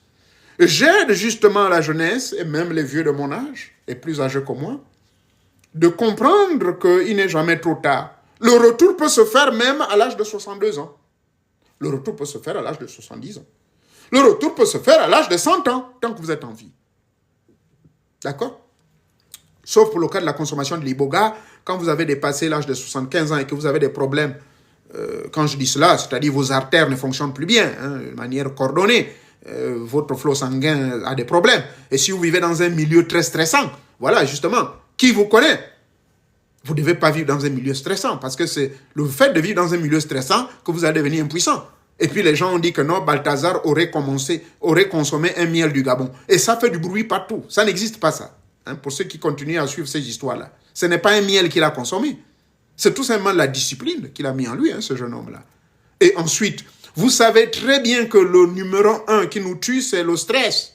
J'aide justement la jeunesse et même les vieux de mon âge, et plus âgés que moi, de comprendre qu'il n'est jamais trop tard. Le retour peut se faire même à l'âge de 62 ans. Le retour peut se faire à l'âge de 70 ans. Le retour peut se faire à l'âge de 100 ans, tant que vous êtes en vie. D'accord? Sauf pour le cas de la consommation de l'iboga, quand vous avez dépassé l'âge de 75 ans et que vous avez des problèmes, quand je dis cela, c'est-à-dire vos artères ne fonctionnent plus bien, de manière coordonnée, votre flot sanguin a des problèmes. Et si vous vivez dans un milieu très stressant, voilà, justement, qui vous connaît? Vous ne devez pas vivre dans un milieu stressant, parce que c'est le fait de vivre dans un milieu stressant que vous allez devenir impuissant. Et puis les gens ont dit que non, Balthazar aurait consommé un miel du Gabon. Et ça fait du bruit partout. Ça n'existe pas, ça. Pour ceux qui continuent à suivre ces histoires-là. Ce n'est pas un miel qu'il a consommé. C'est tout simplement la discipline qu'il a mis en lui, ce jeune homme-là. Et ensuite, vous savez très bien que le numéro 1 qui nous tue, c'est le stress.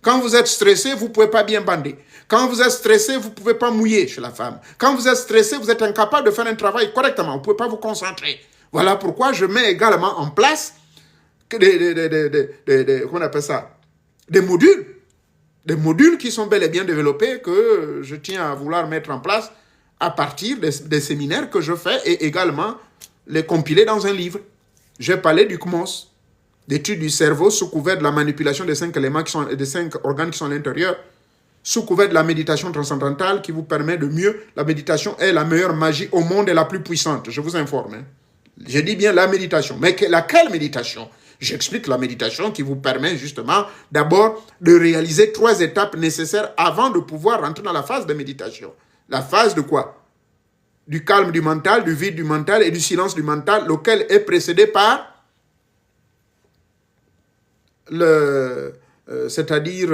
Quand vous êtes stressé, vous ne pouvez pas bien bander. Quand vous êtes stressé, vous ne pouvez pas mouiller chez la femme. Quand vous êtes stressé, vous êtes incapable de faire un travail correctement. Vous ne pouvez pas vous concentrer. Voilà pourquoi je mets également en place comment on appelle ça? Des modules. Des modules qui sont bel et bien développés que je tiens à vouloir mettre en place à partir des séminaires que je fais et également les compiler dans un livre. J'ai parlé du CMOS, d'études du cerveau sous couvert de la manipulation des 5 éléments des 5 organes qui sont à l'intérieur, sous couvert de la méditation transcendantale qui vous permet de mieux. La méditation est la meilleure magie au monde et la plus puissante, je vous informe. Je dis bien la méditation. Mais laquelle méditation? J'explique la méditation qui vous permet justement d'abord de réaliser 3 étapes nécessaires avant de pouvoir rentrer dans la phase de méditation. La phase de quoi? Du calme du mental, du vide du mental et du silence du mental, lequel est précédé par c'est-à-dire,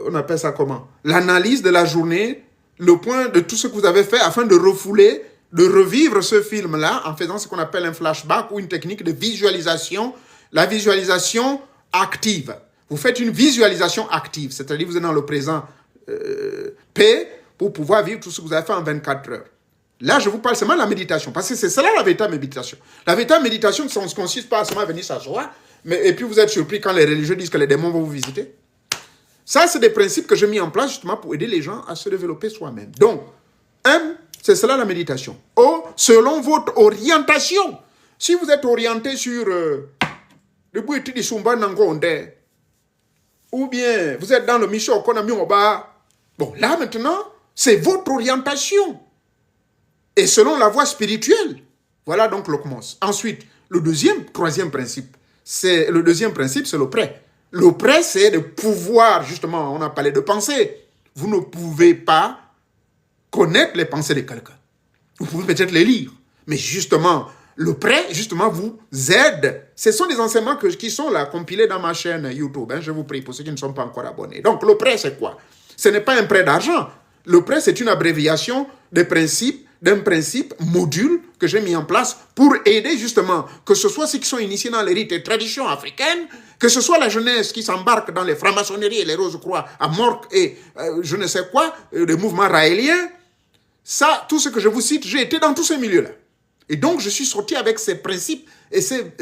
on appelle ça comment? L'analyse de la journée, le point de tout ce que vous avez fait afin de refouler, de revivre ce film-là en faisant ce qu'on appelle un flashback ou une technique de visualisation, la visualisation active. Vous faites une visualisation active, c'est-à-dire vous êtes dans le présent P pour pouvoir vivre tout ce que vous avez fait en 24 heures. Là, je vous parle seulement de la méditation, parce que c'est cela la véritable méditation. La véritable méditation ne consiste pas à seulement venir s'asseoir, et puis vous êtes surpris quand les religieux disent que les démons vont vous visiter. Ça, c'est des principes que j'ai mis en place justement pour aider les gens à se développer soi-même. Donc, c'est cela la méditation. Selon votre orientation. Si vous êtes orienté sur le Boueti de Sumba Nangonde, ou bien vous êtes dans le Micho Konami Oba, bon, là maintenant, c'est votre orientation. Et selon la voie spirituelle. Voilà donc le commence. Ensuite, troisième principe, c'est le prêt. Le prêt, c'est de pouvoir, justement, on a parlé de pensée. Vous ne pouvez pas connaître les pensées de quelqu'un. Vous pouvez peut-être les lire. Mais justement, le prêt, justement, vous aide. Ce sont des enseignements qui sont là, compilés dans ma chaîne YouTube. Je vous prie, pour ceux qui ne sont pas encore abonnés. Donc, le prêt, c'est quoi? Ce n'est pas un prêt d'argent. Le prêt, c'est une abréviation d'un principe module que j'ai mis en place pour aider justement, que ce soit ceux qui sont initiés dans les rites et traditions africaines, que ce soit la jeunesse qui s'embarque dans les francs-maçonneries et les rose-croix à Morque et je ne sais quoi, les mouvements raéliens. Ça, tout ce que je vous cite, j'ai été dans tous ces milieux-là. Et donc, je suis sorti avec ces principes et ces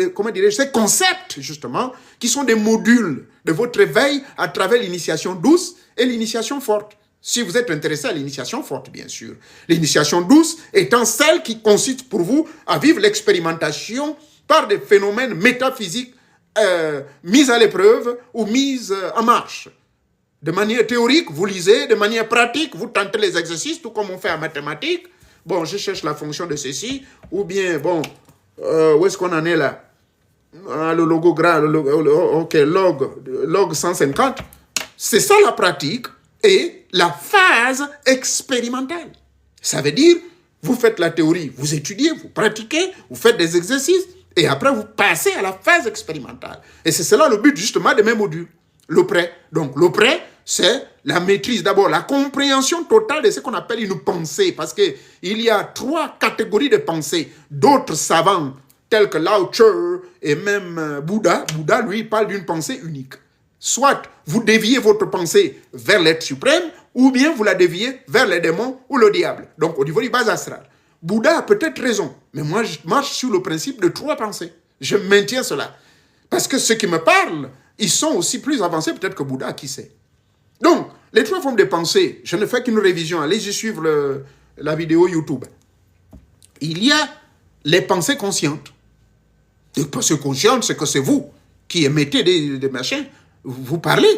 concepts, justement, qui sont des modules de votre éveil à travers l'initiation douce et l'initiation forte. Si vous êtes intéressé à l'initiation forte, bien sûr. L'initiation douce étant celle qui consiste pour vous à vivre l'expérimentation par des phénomènes métaphysiques mis à l'épreuve ou mis en marche. De manière théorique, vous lisez. De manière pratique, vous tentez les exercices, tout comme on fait en mathématiques. Bon, je cherche la fonction de ceci. Ou bien, bon, où est-ce qu'on en est là? Le logo gras, ok, log 150. C'est ça la pratique et la phase expérimentale. Ça veut dire, vous faites la théorie, vous étudiez, vous pratiquez, vous faites des exercices, et après vous passez à la phase expérimentale. Et c'est cela le but justement de mes modules. Le prêt. Donc le prêt, c'est la maîtrise, d'abord la compréhension totale de ce qu'on appelle une pensée, parce qu'il y a 3 catégories de pensée. D'autres savants, tels que Lao Tzu et même Bouddha, lui, parle d'une pensée unique. Soit vous déviez votre pensée vers l'être suprême, ou bien vous la déviez vers les démons ou le diable. Donc au niveau du bas astral. Bouddha a peut-être raison, mais moi je marche sur le principe de 3 pensées. Je maintiens cela. Parce que ceux qui me parlent, ils sont aussi plus avancés peut-être que Bouddha, qui sait. Donc, les 3 formes de pensée, je ne fais qu'une révision. Allez-y suivre la vidéo YouTube. Il y a les pensées conscientes. Les pensées conscientes, c'est que c'est vous qui émettez des machins. Vous parlez.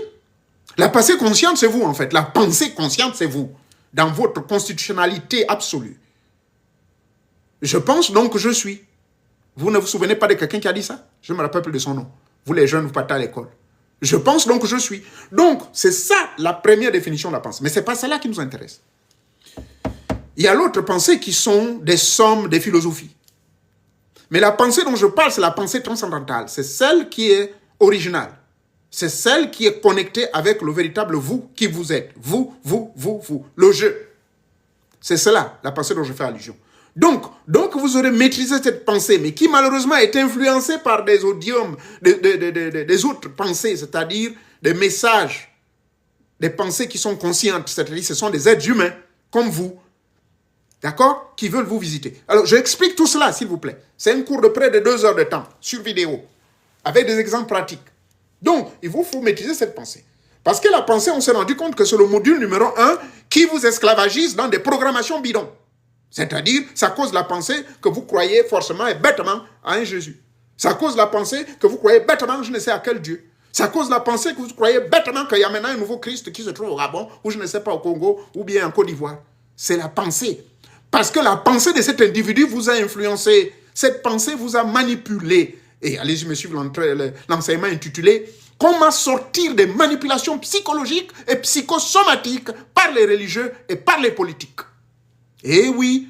La pensée consciente, c'est vous, en fait. La pensée consciente, c'est vous. Dans votre constitutionnalité absolue. Je pense donc que je suis. Vous ne vous souvenez pas de quelqu'un qui a dit ça? Je ne me rappelle plus de son nom. Vous, les jeunes, vous partez à l'école. Je pense donc que je suis. Donc, c'est ça la première définition de la pensée. Mais ce n'est pas celle-là qui nous intéresse. Il y a l'autre pensée qui sont des sommes des philosophies. Mais la pensée dont je parle, c'est la pensée transcendantale. C'est celle qui est originale. C'est celle qui est connectée avec le véritable vous qui vous êtes. Vous. Le je. C'est cela, la pensée dont je fais allusion. Donc vous aurez maîtrisé cette pensée, mais qui malheureusement est influencée par des audiums, des autres pensées, c'est-à-dire des messages, des pensées qui sont conscientes, c'est-à-dire ce sont des êtres humains, comme vous, d'accord, qui veulent vous visiter. Alors, j'explique tout cela, s'il vous plaît. C'est un cours de près de 2 heures de temps, sur vidéo, avec des exemples pratiques. Donc, il vous faut maîtriser cette pensée. Parce que la pensée, on s'est rendu compte que c'est le module numéro 1 qui vous esclavagise dans des programmations bidons. C'est-à-dire, ça cause la pensée que vous croyez forcément et bêtement à un Jésus. Ça cause la pensée que vous croyez bêtement, je ne sais à quel Dieu. Ça cause la pensée que vous croyez bêtement qu'il y a maintenant un nouveau Christ qui se trouve au Gabon, ou je ne sais pas au Congo, ou bien en Côte d'Ivoire. C'est la pensée. Parce que la pensée de cet individu vous a influencé. Cette pensée vous a manipulé. Et allez-y me suivre l'enseignement intitulé « Comment sortir des manipulations psychologiques et psychosomatiques par les religieux et par les politiques ». Eh oui,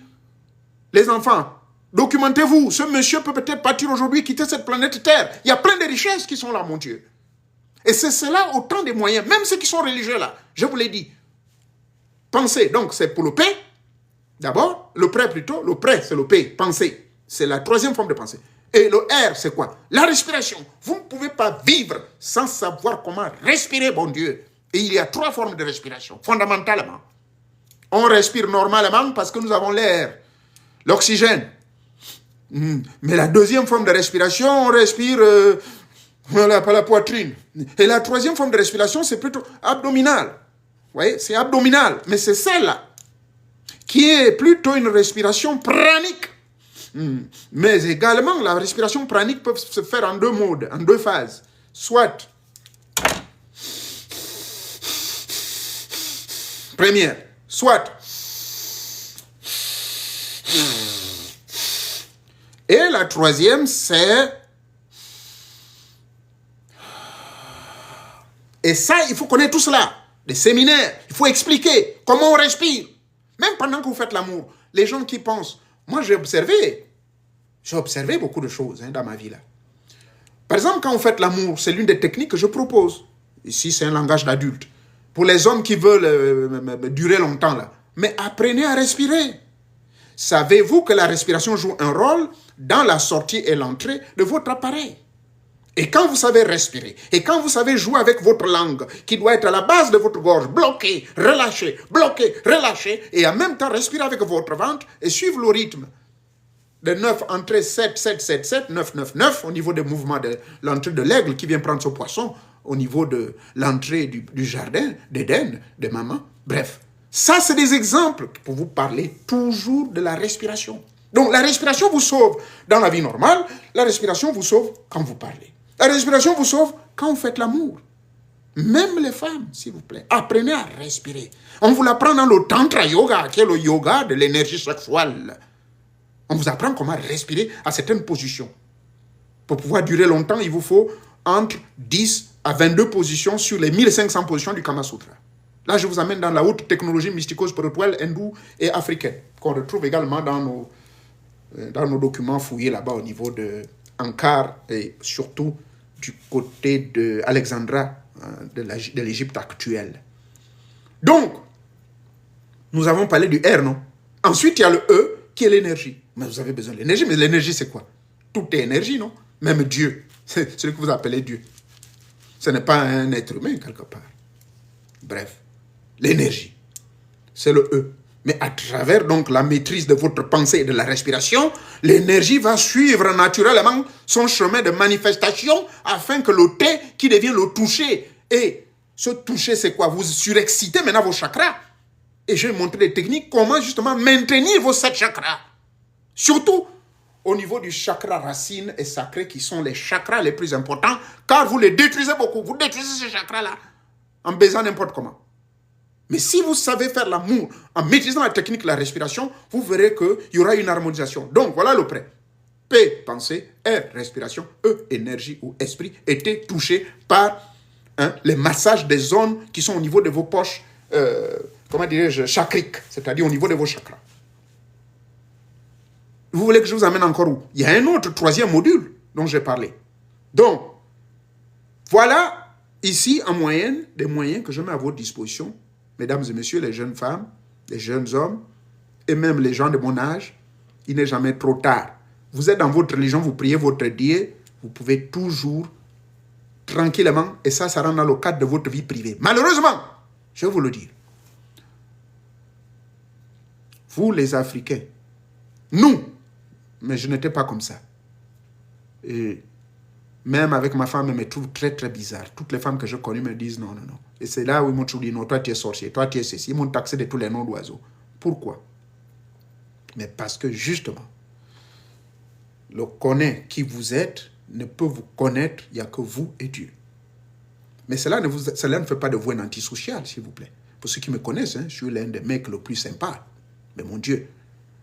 les enfants, documentez-vous. Ce monsieur peut peut-être partir aujourd'hui, quitter cette planète Terre. Il y a plein de richesses qui sont là, mon Dieu. Et c'est cela autant de moyens, même ceux qui sont religieux là. Je vous l'ai dit. Pensez, donc c'est pour le P. D'abord, le prêt plutôt. Le prêt, c'est le P, pensée. C'est la 3e forme de pensée. Et le R, c'est quoi? La respiration. Vous ne pouvez pas vivre sans savoir comment respirer, bon Dieu. Et il y a 3 formes de respiration, fondamentalement. On respire normalement parce que nous avons l'air, l'oxygène. Mais la 2e forme de respiration, on respire Voilà, par la poitrine. Et la troisième forme de respiration, c'est plutôt abdominal. Vous voyez, c'est abdominal. Mais c'est celle-là qui est plutôt une respiration pranique. Mais également, la respiration pranique peut se faire en deux modes, en deux phases. Soit, première, soit, et la troisième, c'est, et ça, il faut connaître tout cela. Des séminaires, il faut expliquer comment on respire. Même pendant que vous faites l'amour, les gens qui pensent, moi j'ai observé beaucoup de choses dans ma vie là. Par exemple, quand vous faites l'amour, c'est l'une des techniques que je propose. Ici, c'est un langage d'adulte. Pour les hommes qui veulent durer longtemps là. Mais apprenez à respirer. Savez-vous que la respiration joue un rôle dans la sortie et l'entrée de votre appareil? Et quand vous savez respirer, et quand vous savez jouer avec votre langue, qui doit être à la base de votre gorge, bloquer, relâcher, et en même temps respirer avec votre ventre et suivre le rythme de 9 entrées, 7, 7, 7, 7, 9, 9, 9, au niveau des mouvements de l'entrée de l'aigle qui vient prendre son poisson, au niveau de l'entrée du jardin, d'Éden, de maman. Bref, ça c'est des exemples pour vous parler toujours de la respiration. Donc la respiration vous sauve dans la vie normale, la respiration vous sauve quand vous parlez. La respiration vous sauve quand vous faites l'amour. Même les femmes, s'il vous plaît, apprenez à respirer. On vous l'apprend dans le Tantra Yoga, qui est le yoga de l'énergie sexuelle. On vous apprend comment respirer à certaines positions. Pour pouvoir durer longtemps, il vous faut entre 10 à 22 positions sur les 1500 positions du Kama Sutra. Là, je vous amène dans la haute technologie mystico-spirituelle hindoue et africaine, qu'on retrouve également dans nos documents fouillés là-bas au niveau de Ankara et surtout du côté d'Alexandra, de l'Égypte actuelle. Donc, nous avons parlé du R, non? Ensuite, il y a le E, qui est l'énergie. Mais vous avez besoin de l'énergie, mais l'énergie, c'est quoi? Tout est énergie, non? Même Dieu, c'est ce que vous appelez Dieu. Ce n'est pas un être humain, quelque part. Bref, l'énergie, c'est le E. Mais à travers donc la maîtrise de votre pensée et de la respiration, l'énergie va suivre naturellement son chemin de manifestation afin que le T qui devient le toucher. Et ce toucher, c'est quoi? Vous surexcitez maintenant vos chakras. Et je vais montrer des techniques comment justement maintenir vos 7 chakras. Surtout au niveau du chakra racine et sacré qui sont les chakras les plus importants car vous les détruisez beaucoup. Vous détruisez ces chakras-là en baisant n'importe comment. Mais si vous savez faire l'amour en maîtrisant la technique de la respiration, vous verrez qu'il y aura une harmonisation. Donc, voilà le prêt. P, pensée, R, respiration, E, énergie ou esprit, était touché par les massages des zones qui sont au niveau de vos poches, comment dirais-je, chakriques, c'est-à-dire au niveau de vos chakras. Vous voulez que je vous amène encore où? Il y a un autre troisième module dont j'ai parlé. Donc, voilà ici en moyenne des moyens que je mets à votre disposition. Mesdames et messieurs, les jeunes femmes, les jeunes hommes, et même les gens de mon âge, il n'est jamais trop tard. Vous êtes dans votre religion, vous priez votre Dieu, vous pouvez toujours, tranquillement, et ça rentre dans le cadre de votre vie privée. Malheureusement, je vais vous le dire, vous les Africains, nous, mais je n'étais pas comme ça. Et même avec ma femme, elle me trouve très, très bizarre. Toutes les femmes que je connais me disent non, non, non. Et c'est là où ils m'ont toujours dit non, toi tu es sorcier, toi tu es ceci. Ils m'ont taxé de tous les noms d'oiseaux. Pourquoi? Mais parce que justement, le connaît qui vous êtes ne peut vous connaître, il n'y a que vous et Dieu. Mais cela ne fait pas de vous un antisocial, s'il vous plaît. Pour ceux qui me connaissent, je suis l'un des mecs le plus sympa. Mais mon Dieu,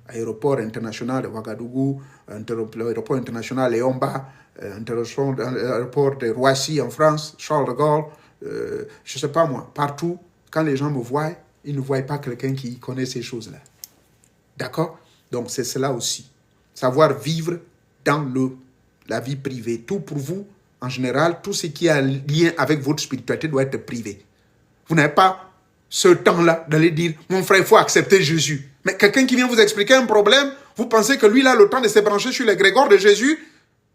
aéroport international de Ouagadougou, aéroport international de Léomba, aéroport de Roissy en France, Charles de Gaulle, je ne sais pas moi, partout, quand les gens me voient, ils ne voient pas quelqu'un qui connaît ces choses-là. D'accord? Donc c'est cela aussi. Savoir vivre dans la vie privée. Tout pour vous, en général, tout ce qui a lien avec votre spiritualité doit être privé. Vous n'avez pas ce temps-là d'aller dire, mon frère, il faut accepter Jésus. Mais quelqu'un qui vient vous expliquer un problème, vous pensez que lui, il a le temps de se brancher sur l'égrégore de Jésus?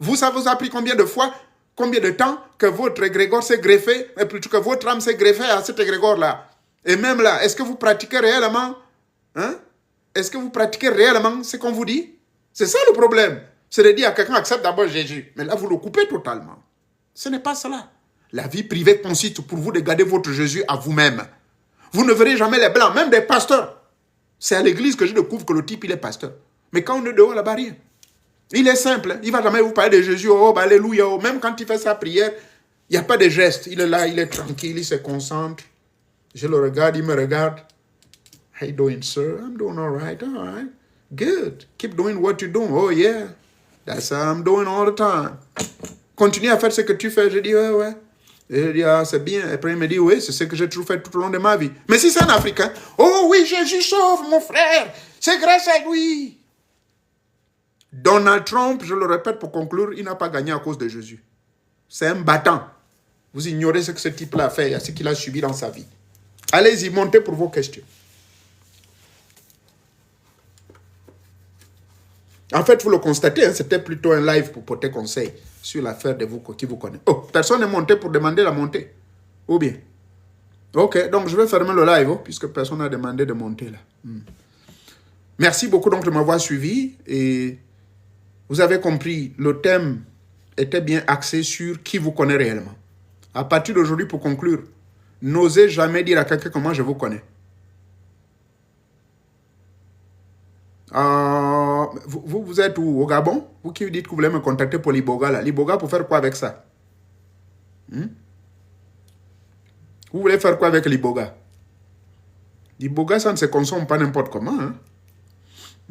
Vous, ça vous a pris combien de fois, combien de temps que votre égrégore s'est greffé, et plutôt que votre âme s'est greffée à cet égrégore-là? Et même là, est-ce que vous pratiquez réellement? Est-ce que vous pratiquez réellement ce qu'on vous dit? C'est ça le problème. C'est de dire à quelqu'un, accepte d'abord Jésus. Mais là, vous le coupez totalement. Ce n'est pas cela. La vie privée consiste pour vous de garder votre Jésus à vous-même. Vous ne verrez jamais les blancs, même des pasteurs. C'est à l'église que je découvre que le type, il est pasteur. Mais quand on est dehors, là-bas, rien. Il est simple. Il ne va jamais vous parler de Jésus. Oh, bah, alléluia. Oh. Même quand il fait sa prière, il n'y a pas de geste. Il est là, il est tranquille, il se concentre. Je le regarde, il me regarde. How you doing, sir? I'm doing all right. All right. Good. Keep doing what you're doing. Oh, yeah. That's how I'm doing all the time. Continue à faire ce que tu fais. Je dis, ouais, ouais. Et je dis, ah, c'est bien. Et après, il me dit, oui, c'est ce que j'ai toujours fait tout au long de ma vie. Mais si c'est un Africain, oh oui, Jésus sauve mon frère. C'est grâce à lui. Donald Trump, je le répète pour conclure, il n'a pas gagné à cause de Jésus. C'est un battant. Vous ignorez ce que ce type-là a fait, ce qu'il a subi dans sa vie. Allez-y, montez pour vos questions. En fait, vous le constatez, hein, c'était plutôt un live pour porter conseil sur l'affaire de vous qui vous connaît. Oh, personne n'est monté pour demander la montée. Ou bien. Ok, donc je vais fermer le live, puisque personne n'a demandé de monter là. Merci beaucoup donc de m'avoir suivi. Et vous avez compris, le thème était bien axé sur qui vous connaît réellement. À partir d'aujourd'hui, pour conclure, n'osez jamais dire à quelqu'un comment je vous connais. Vous êtes où? Au Gabon? Vous qui dites que vous voulez me contacter pour l'Iboga là. L'Iboga pour faire quoi avec ça? Vous voulez faire quoi avec l'Iboga? L'Iboga, ça ne se consomme pas n'importe comment. Hein?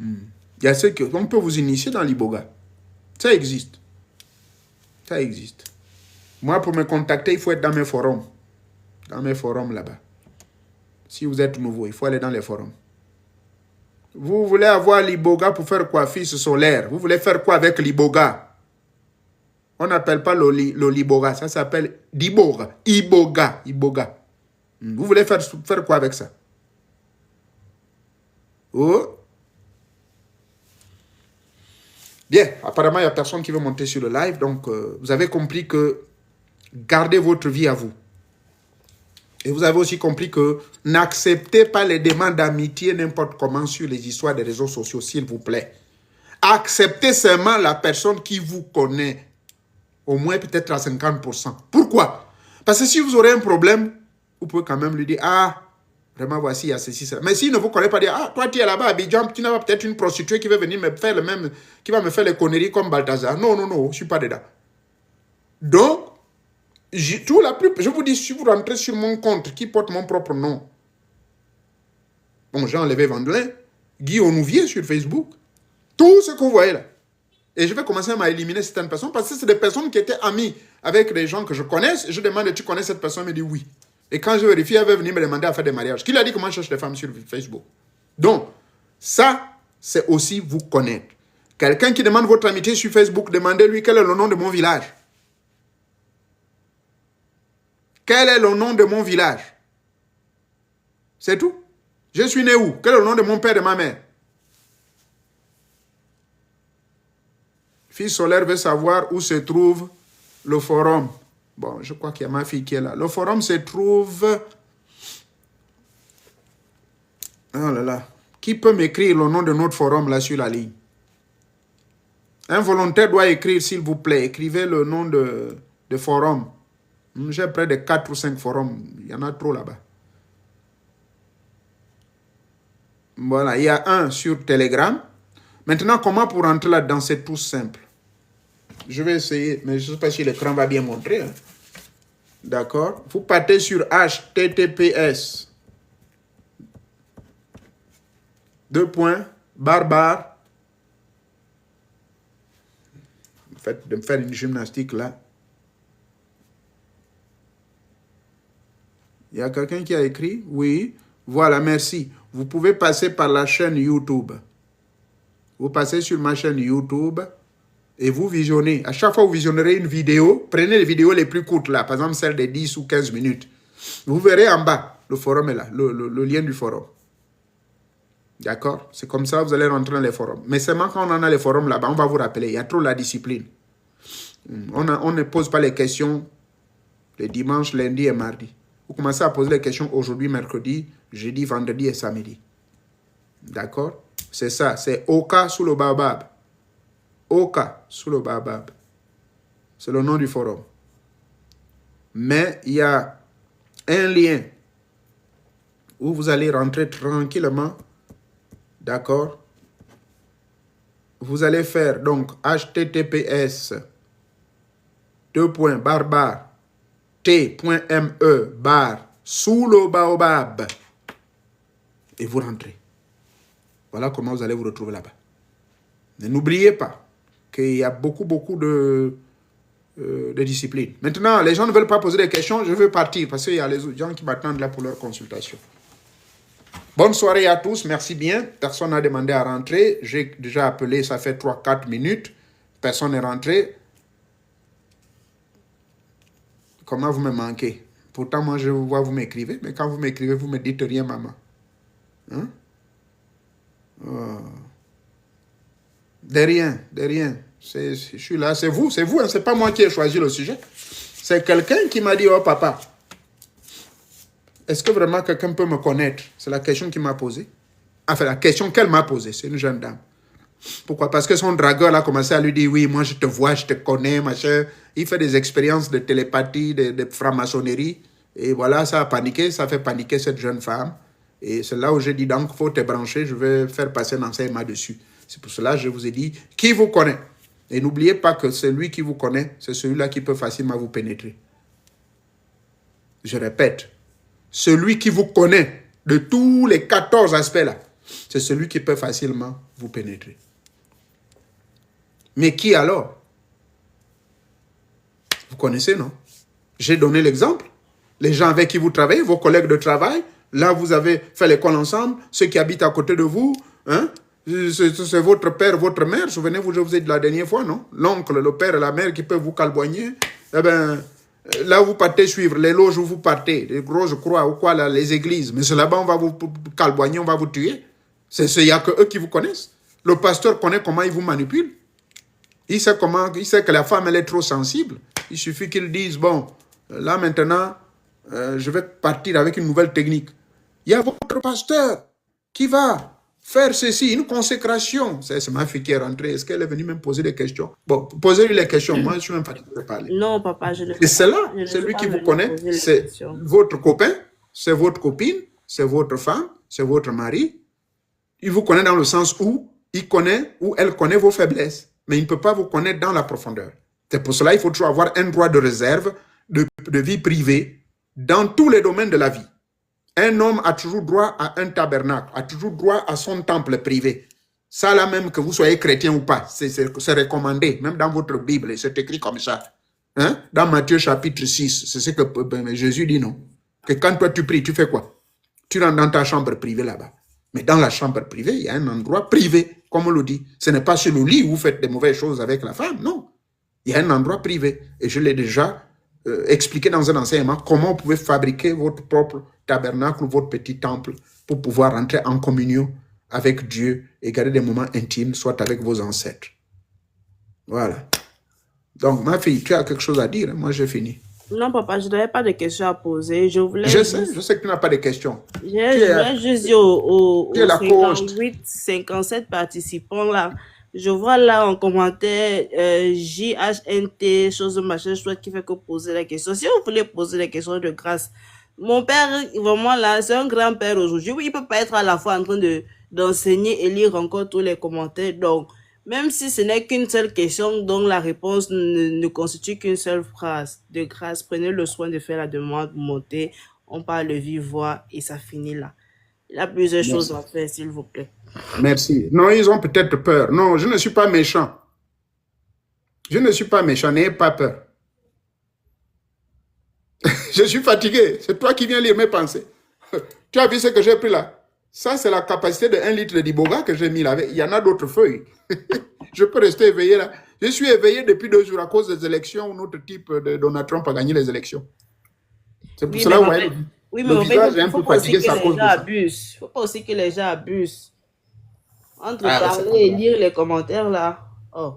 Il y a ceux qui... On peut vous initier dans l'Iboga. Ça existe. Ça existe. Moi, pour me contacter, il faut être dans mes forums. Dans mes forums là-bas. Si vous êtes nouveau, il faut aller dans les forums. Vous voulez avoir l'Iboga pour faire quoi, fils solaire? Vous voulez faire quoi avec l'Iboga? On n'appelle pas le l'Iboga, ça s'appelle d'Iboga. Iboga. Iboga. Vous voulez faire quoi avec ça? Oh. Bien, apparemment, il n'y a personne qui veut monter sur le live. Donc, vous avez compris que gardez votre vie à vous. Et vous avez aussi compris que n'acceptez pas les demandes d'amitié n'importe comment sur les histoires des réseaux sociaux, s'il vous plaît. Acceptez seulement la personne qui vous connaît. Au moins peut-être à 50%. Pourquoi? Parce que si vous aurez un problème, vous pouvez quand même lui dire, ah, vraiment voici, il y a ceci, ça. Mais s'il ne vous connaît pas, dire, ah, toi tu es là-bas à Abidjan, tu n'as peut-être une prostituée qui va venir me faire le même, qui va me faire les conneries comme Balthazar. Non, non, non, je ne suis pas dedans. Donc, je vous dis, si vous rentrez sur mon compte qui porte mon propre nom, bon, j'ai enlevé Vandelin, Guy Onouvier sur Facebook, tout ce que vous voyez là. Et je vais commencer à éliminer certaines personnes parce que c'est des personnes qui étaient amies avec des gens que je connaisse. Je demande, tu connais cette personne? Elle me dit oui. Et quand je vérifie, elle va venir me demander à faire des mariages. Qui a dit que moi je cherche des femmes sur Facebook? Donc, ça, c'est aussi vous connaître. Quelqu'un qui demande votre amitié sur Facebook, demandez-lui quel est le nom de mon village. Quel est le nom de mon village? C'est tout. Je suis né où? Quel est le nom de mon père et de ma mère? Fille solaire veut savoir où se trouve le forum. Bon, je crois qu'il y a ma fille qui est là. Le forum se trouve... Oh là là. Qui peut m'écrire le nom de notre forum là sur la ligne? Un volontaire doit écrire, s'il vous plaît. Écrivez le nom de forum. J'ai près de 4 ou 5 forums. Il y en a trop là-bas. Voilà, il y a un sur Telegram. Maintenant, comment pour rentrer là-dedans? C'est tout simple. Je vais essayer, mais je ne sais pas si l'écran va bien montrer. Hein. D'accord? Vous partez sur https. // Faites de me faire une gymnastique là. Il y a quelqu'un qui a écrit? Oui. Voilà, merci. Vous pouvez passer par la chaîne YouTube. Vous passez sur ma chaîne YouTube et vous visionnez. À chaque fois que vous visionnerez une vidéo, prenez les vidéos les plus courtes là, par exemple celle de 10 ou 15 minutes. Vous verrez en bas, le forum est là, le lien du forum. D'accord? C'est comme ça que vous allez rentrer dans les forums. Mais seulement quand on en a les forums là-bas, on va vous rappeler, il y a trop la discipline. On ne pose pas les questions les dimanches, lundi et mardi. Vous commencez à poser les questions aujourd'hui, mercredi, jeudi, vendredi et samedi. D'accord? C'est ça, c'est Oka sous le baobab. Oka sous le baobab. C'est le nom du forum. mais il y a un lien où vous allez rentrer tranquillement. D'accord? Vous allez faire donc https t.me sous le baobab et vous rentrez. Voilà comment vous allez vous retrouver là-bas. Mais n'oubliez pas qu'il y a beaucoup de disciplines. Maintenant, les gens ne veulent pas poser des questions, je veux partir parce qu'il y a les gens qui m'attendent là pour leur consultation. Bonne soirée à tous, merci bien. Personne n'a demandé à rentrer. J'ai déjà appelé, ça fait 3-4 minutes. Personne n'est rentré. Comment vous me manquez? Pourtant, moi, je vous vois, vous m'écrivez. Mais quand vous m'écrivez, vous ne me dites rien, maman. Hein? Oh. De rien. Je suis là, c'est vous, hein? C'est pas moi qui ai choisi le sujet. C'est quelqu'un qui m'a dit, oh papa, est-ce que vraiment quelqu'un peut me connaître? C'est la question qu'il m'a posée. Enfin, la question qu'elle m'a posée, c'est une jeune dame. Pourquoi? Parce que son dragueur a commencé à lui dire, oui, moi je te vois, je te connais, machin. Il fait des expériences de télépathie, de franc-maçonnerie. Et voilà, ça a paniqué, ça fait paniquer cette jeune femme. Et c'est là où j'ai dit, donc, il faut te brancher, je vais faire passer un enseignement dessus. C'est pour cela que je vous ai dit, qui vous connaît? Et n'oubliez pas que celui qui vous connaît, c'est celui-là qui peut facilement vous pénétrer. Je répète, celui qui vous connaît de tous les 14 aspects-là, c'est celui qui peut facilement vous pénétrer. Mais qui alors? Vous connaissez, non? J'ai donné l'exemple. Les gens avec qui vous travaillez, vos collègues de travail, là vous avez fait l'école ensemble, ceux qui habitent à côté de vous, hein? C'est votre père, votre mère. Souvenez-vous, je vous ai dit la dernière fois, non? L'oncle, le père et la mère qui peuvent vous calboigner. Eh bien, là, vous partez suivre les loges où vous partez, les grosses croix ou quoi, là, les églises. Mais c'est là-bas, on va vous calboigner, on va vous tuer. Il n'y a que eux qui vous connaissent. Le pasteur connaît comment il vous manipule. Il sait que la femme, elle est trop sensible. Il suffit qu'il dise, bon, là maintenant, je vais partir avec une nouvelle technique. Il y a votre pasteur qui va faire ceci, une consécration. C'est ma fille qui est rentrée. Est-ce qu'elle est venue me poser des questions? Bon, posez-lui les questions. Moi, je suis même fatigué de parler. Non, papa, je ne Et c'est là, celui qui vous connaît, c'est votre copain, c'est votre copine, c'est votre femme, c'est votre mari. Il vous connaît dans le sens où il connaît ou elle connaît vos faiblesses. Mais il ne peut pas vous connaître dans la profondeur. C'est pour cela qu'il faut toujours avoir un droit de réserve, de vie privée, dans tous les domaines de la vie. Un homme a toujours droit à un tabernacle, a toujours droit à son temple privé. Ça là même, que vous soyez chrétien ou pas, c'est recommandé, même dans votre Bible, c'est écrit comme ça. Hein? Dans Matthieu chapitre 6, c'est ce que Jésus dit, non? Que quand toi tu pries, tu fais quoi? Tu rentres dans ta chambre privée là-bas. Mais dans la chambre privée, il y a un endroit privé, comme on le dit. Ce n'est pas sur le lit où vous faites des mauvaises choses avec la femme, non. Il y a un endroit privé. Et je l'ai déjà expliqué dans un enseignement comment vous pouvez fabriquer votre propre tabernacle ou votre petit temple pour pouvoir rentrer en communion avec Dieu et garder des moments intimes, soit avec vos ancêtres. Voilà. Donc, ma fille, tu as quelque chose à dire? Moi, j'ai fini. Non, papa, je n'avais pas de questions à poser. Je sais que tu n'as pas de questions. Je voulais juste dire aux 58, 57 participants là. Je vois là en commentaire JHNT, chose machin, chose qui fait que poser la question. Si vous voulez poser des questions de grâce, mon père, vraiment là, c'est un grand-père aujourd'hui. Oui, il ne peut pas être à la fois en train d'enseigner et lire encore tous les commentaires. Donc, même si ce n'est qu'une seule question dont la réponse ne constitue qu'une seule phrase, de grâce, prenez le soin de faire la demande, montez, on parle de vive voix et ça finit là. Il y a plusieurs choses à faire, s'il vous plaît. Merci. Non, ils ont peut-être peur. Non, je ne suis pas méchant. Je ne suis pas méchant, n'ayez pas peur. Je suis fatigué. C'est toi qui viens lire mes pensées. Tu as vu ce que j'ai pris là? Ça, c'est la capacité de 1 litre de Diboga que j'ai mis là. Il y en a d'autres feuilles. Je peux rester éveillé là. Je suis éveillé depuis 2 jours à cause des élections où notre type de Donald Trump a gagné les élections. C'est pour cela que le visage est un peu fatigué. Il ne faut pas aussi que les gens abusent. Entre parler et lire les commentaires là. Oh.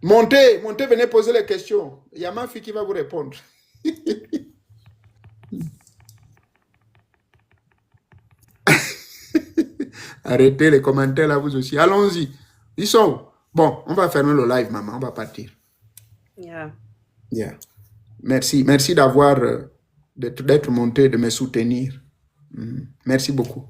Montez, venez poser les questions. Il y a ma fille qui va vous répondre. Arrêtez les commentaires là, vous aussi. Allons-y. Ils sont où? Bon, on va fermer le live, maman. On va partir. Yeah. merci d'avoir, d'être monté, de me soutenir. Merci beaucoup.